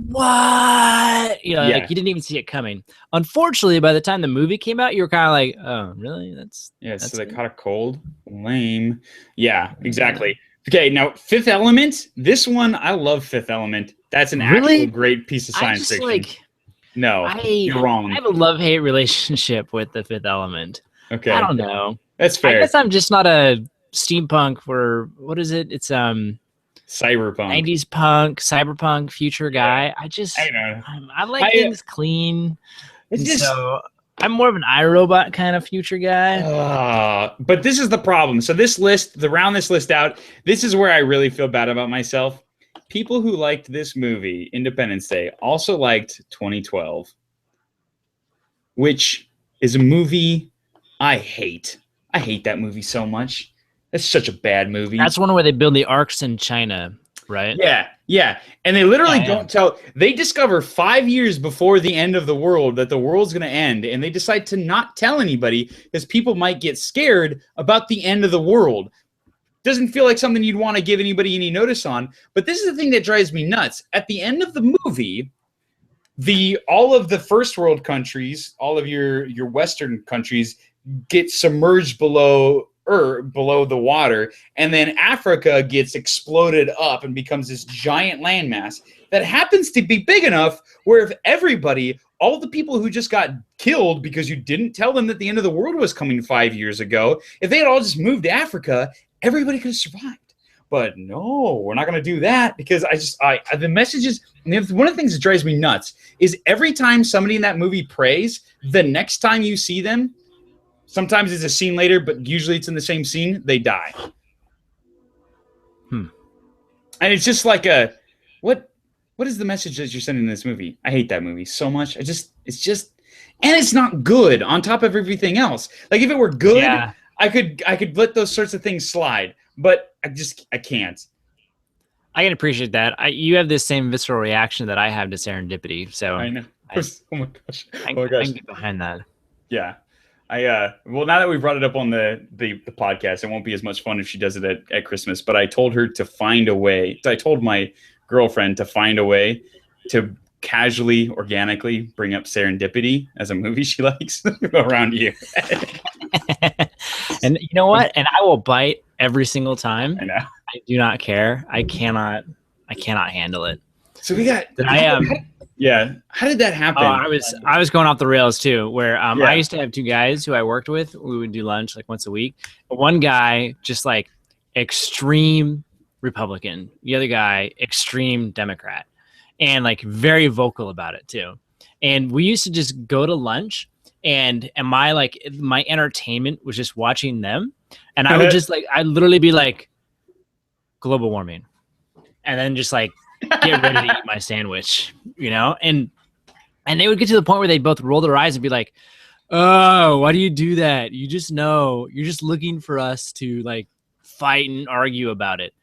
what? Like, you didn't even see it coming. Unfortunately, by the time the movie came out, you were kind of like, oh, really? That's so they caught a cold. Lame. Yeah, exactly. Okay, now Fifth Element. This one, I love Fifth Element. That's an actual great piece of science fiction. No, you're wrong. I have a love-hate relationship with the Fifth Element. Okay. I don't know. That's fair. I guess I'm just not a steampunk or what is it? It's cyberpunk. 90s punk, cyberpunk future guy. I like things clean. So I'm more of an iRobot kind of future guy. But this is the problem. So this list, round this list out, this is where I really feel bad about myself. people who liked this movie, Independence Day, also liked 2012, which is a movie I hate. I hate that movie so much. That's such a bad movie. That's one where they build the arcs in China, right? Yeah. And they literally don't tell. They discover 5 years before the end of the world that the world's going to end, and they decide to not tell anybody because people might get scared about the end of the world. Doesn't feel like something you'd want to give anybody any notice on. But this is the thing that drives me nuts. At the end of the movie, all of the first world countries, all of your Western countries, get submerged below the water, and then Africa gets exploded up and becomes this giant landmass that happens to be big enough where if everybody, all the people who just got killed because you didn't tell them that the end of the world was coming 5 years ago, if they had all just moved to Africa, everybody could have survived. But no, we're not going to do that because the messages, and one of the things that drives me nuts is every time somebody in that movie prays, the next time you see them, sometimes it's a scene later, but usually it's in the same scene, they die. And it's just like what is the message that you're sending in this movie? I hate that movie so much. And it's not good on top of everything else. Like if it were good, I could let those sorts of things slide, but I can't. I can appreciate that. You have this same visceral reaction that I have to Serendipity. So I know. Oh my gosh. I can get behind that. Yeah. Well, now that we brought it up on the podcast, it won't be as much fun if she does it at Christmas, but I told her to find a way. I told my girlfriend to find a way to casually, organically bring up Serendipity as a movie she likes around you. And you know what? And I will bite every single time. I know. I do not care. I cannot handle it. So we got. Yeah. How did that happen? I was going off the rails too, where I used to have two guys who I worked with. We would do lunch like once a week. But one guy just like extreme Republican. The other guy extreme Democrat, and like very vocal about it too. And we used to just go to lunch, and my entertainment was just watching them. And I would just I'd literally be like, global warming, and then just like get ready to eat my sandwich, and they would get to the point where they'd both roll their eyes and be like, oh, why do you do that? You just know you're just looking for us to like fight and argue about it.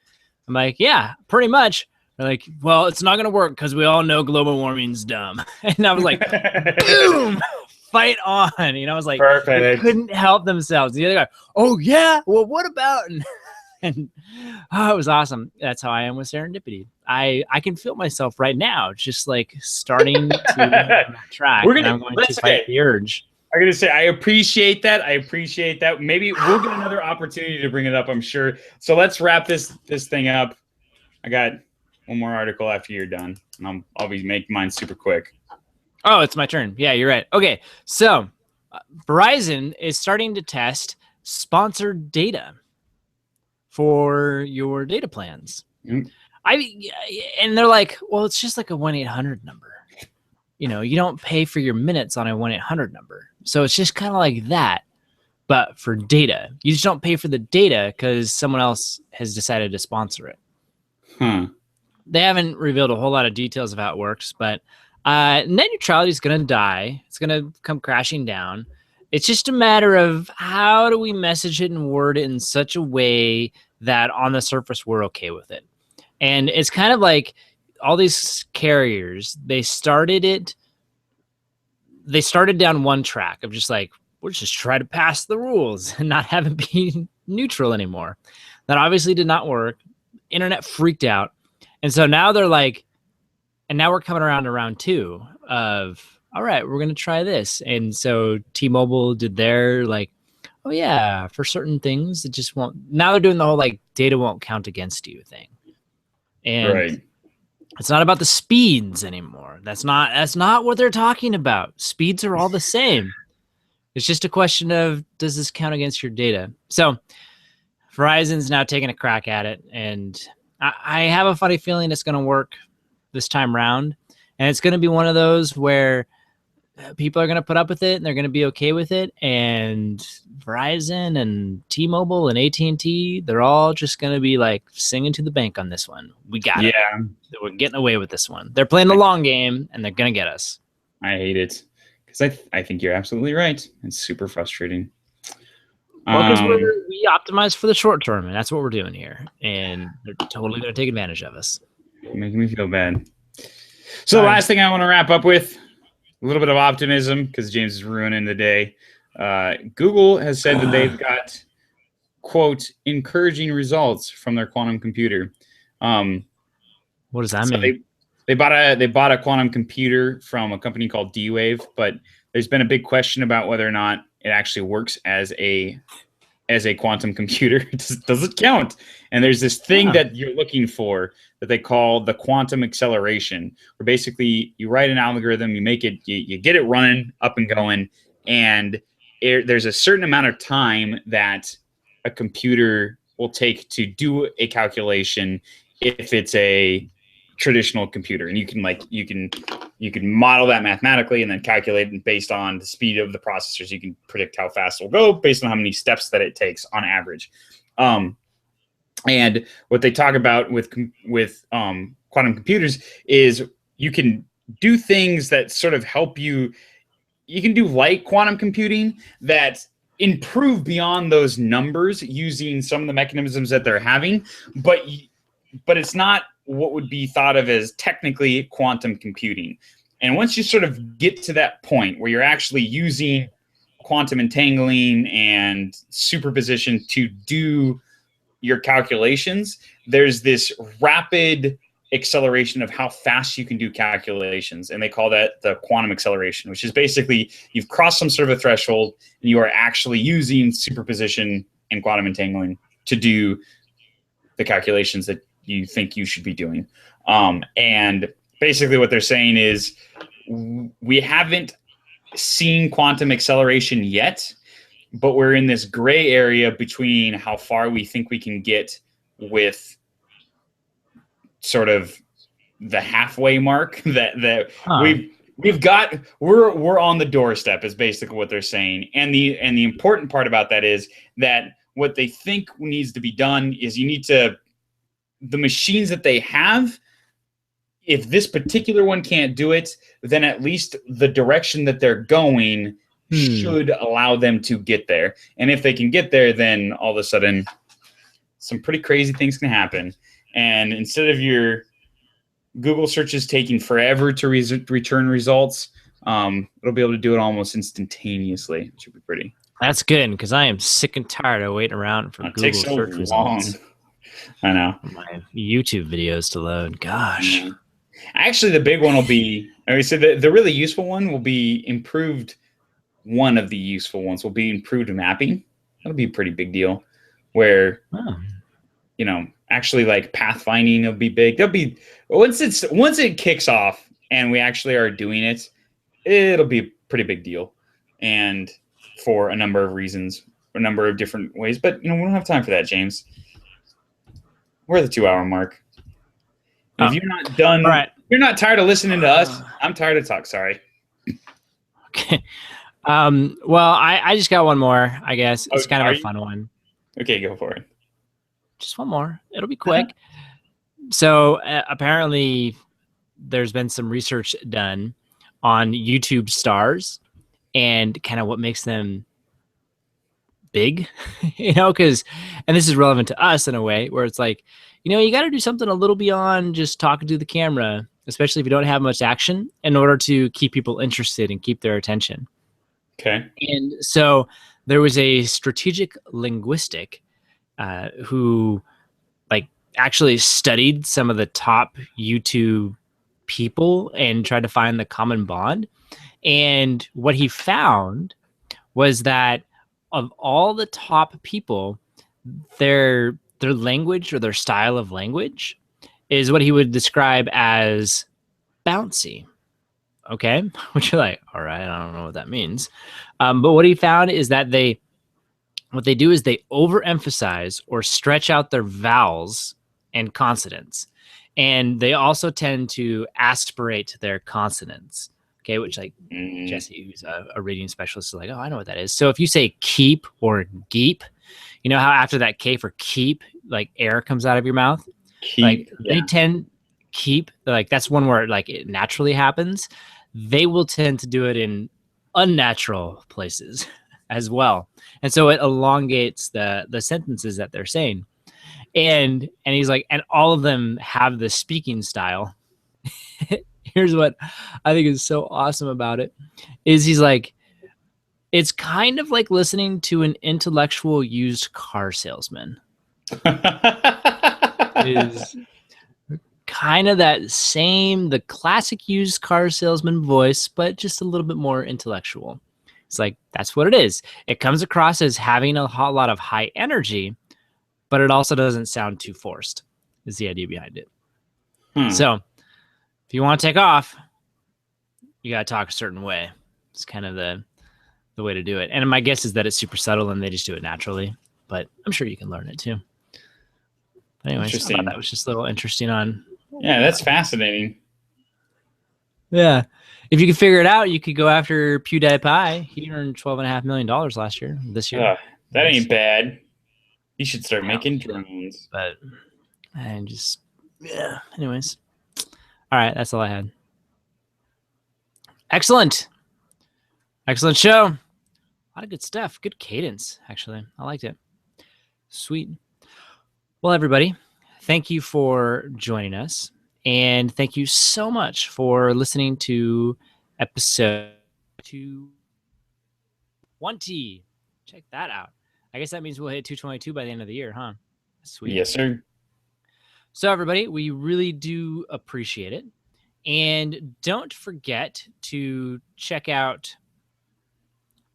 I'm like, yeah, pretty much. They're like, well, it's not gonna work because we all know global warming's dumb. And I was like, boom, fight on. I was like, perfect. They couldn't help themselves. The other guy, oh yeah, well, what about? And it was awesome. That's how I am with Serendipity. I can feel myself right now, just like starting to track. I'm going to fight the urge. I'm going to say, I appreciate that. Maybe we'll get another opportunity to bring it up, I'm sure. So let's wrap this thing up. I got one more article after you're done, and I'll be making mine super quick. Oh, it's my turn. Yeah, you're right. Okay, so Verizon is starting to test sponsored data for your data plans. And they're like, well, it's just like a 1-800 number. You don't pay for your minutes on a 1-800 number. So it's just kind of like that, but for data. You just don't pay for the data because someone else has decided to sponsor it. They haven't revealed a whole lot of details of how it works, but net neutrality is going to die. It's going to come crashing down. It's just a matter of how do we message it and word it in such a way that on the surface we're okay with it. And it's kind of like all these carriers, they started down one track of just like, we'll just try to pass the rules and not have it be neutral anymore. That obviously did not work. Internet freaked out. And so now they're like, and now we're coming around to round two of, all right, we're going to try this. And so T-Mobile did their like, oh yeah, for certain things, it just won't. Now they're doing the whole like data won't count against you thing. And it's not about the speeds anymore. That's not what they're talking about. Speeds are all the same. It's just a question of, does this count against your data? So Verizon's now taking a crack at it. And I have a funny feeling it's going to work this time round. And it's going to be one of those where people are going to put up with it and they're going to be okay with it. And Verizon and T-Mobile and AT&T, they're all just going to be like singing to the bank on this one. We got it. We're getting away with this one. They're playing the long game and they're going to get us. I hate it because I think you're absolutely right. It's super frustrating. Well, because we optimize for the short term, and that's what we're doing here. And they're totally going to take advantage of us. Making me feel bad. So the last thing I want to wrap up with, a little bit of optimism, because James is ruining the day. Google has said that they've got, quote, encouraging results from their quantum computer. What does that mean? They bought a quantum computer from a company called D-Wave, but there's been a big question about whether or not it actually works as a quantum computer. Does it count? And there's this thing that you're looking for that they call the quantum acceleration, where basically you write an algorithm, you make it, you get it running up and going, and there's a certain amount of time that a computer will take to do a calculation if it's a traditional computer. And you can model that mathematically and then calculate it based on the speed of the processors. You can predict how fast it'll go based on how many steps that it takes on average. And what they talk about with quantum computers is you can do things that sort of help you. You can do light quantum computing that improve beyond those numbers using some of the mechanisms that they're having, but it's not what would be thought of as technically quantum computing. And once you sort of get to that point where you're actually using quantum entangling and superposition to do your calculations, there's this rapid acceleration of how fast you can do calculations. And they call that the quantum acceleration, which is basically you've crossed some sort of a threshold and you are actually using superposition and quantum entangling to do the calculations that you think you should be doing. And basically what they're saying is we haven't seen quantum acceleration yet, but we're in this gray area between how far we think we can get with sort of the halfway mark that we're on the doorstep is basically what they're saying. And the important part about that is that what they think needs to be done is the machines that they have, if this particular one can't do it, then at least the direction that they're going should allow them to get there. And if they can get there, then all of a sudden some pretty crazy things can happen. And instead of your Google searches taking forever to return results, it'll be able to do it almost instantaneously, which would be pretty. That's good, because I am sick and tired of waiting around for Google search results. I know. My YouTube videos to load. Gosh. Yeah. Actually, the big one will be, the really useful one will be improved. One of the useful ones will be improved mapping. That'll be a pretty big deal. Where, actually like pathfinding will be big. There'll be once it kicks off and we actually are doing it, it'll be a pretty big deal, and for a number of reasons, a number of different ways. But we don't have time for that, James. We're at the 2-hour mark. If you're not done, you're not tired of listening to us. I'm tired of talk. Sorry. Okay. Well, I just got one more, I guess. It's kind of a fun one. Okay, go for it. Just one more. It'll be quick. So apparently there's been some research done on YouTube stars and kind of what makes them big, because, and this is relevant to us in a way where it's like, you got to do something a little beyond just talking to the camera, especially if you don't have much action, in order to keep people interested and keep their attention. Okay. And so there was a strategic linguistic who actually studied some of the top YouTube people and tried to find the common bond. And what he found was that of all the top people, their language or their style of language is what he would describe as bouncy. Okay, which you're like, all right, I don't know what that means. But what he found is that what they do is they overemphasize or stretch out their vowels and consonants. And they also tend to aspirate their consonants. Okay, which like Jesse, who's a reading specialist, is like, oh, I know what that is. So if you say keep or geep, you know how after that K for keep, like air comes out of your mouth? Keep, they tend keep, like that's one where like it naturally happens. They will tend to do it in unnatural places as well. And so it elongates the sentences that they're saying. And he's like, and all of them have the speaking style. Here's what I think is so awesome about it is he's like, it's kind of like listening to an intellectual used car salesman. Is kind of that same, the classic used car salesman voice, but just a little bit more intellectual. It's like, that's what it is. It comes across as having a lot of high energy, but it also doesn't sound too forced, is the idea behind it. So if you want to take off, you got to talk a certain way. It's kind of the way to do it. And my guess is that it's super subtle and they just do it naturally, but I'm sure you can learn it too. But anyways, I thought that was just a little interesting on. Yeah, that's fascinating. Yeah. If you could figure it out, you could go after PewDiePie. He earned $12.5 million last year, this year. That ain't bad. You should start making drones. But, and just, yeah. Anyways. All right. That's all I had. Excellent. Excellent show. A lot of good stuff. Good cadence, actually. I liked it. Sweet. Well, everybody, thank you for joining us. And thank you so much for listening to episode 220. Check that out. I guess that means we'll hit 222 by the end of the year, huh? Sweet. Yes, sir. So, everybody, we really do appreciate it. And don't forget to check out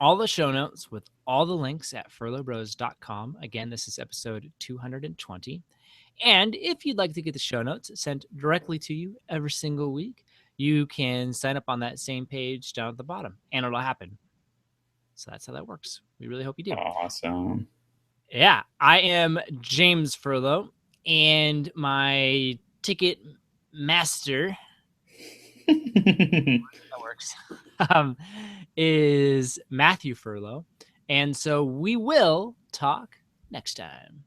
all the show notes with all the links at furlobros.com. Again, this is episode 220. And if you'd like to get the show notes sent directly to you every single week, you can sign up on that same page down at the bottom, and it'll happen. So that's how that works. We really hope you do. Awesome. Yeah, I am James Furlo, and my ticket master that works is Matthew Furlo. And so we will talk next time.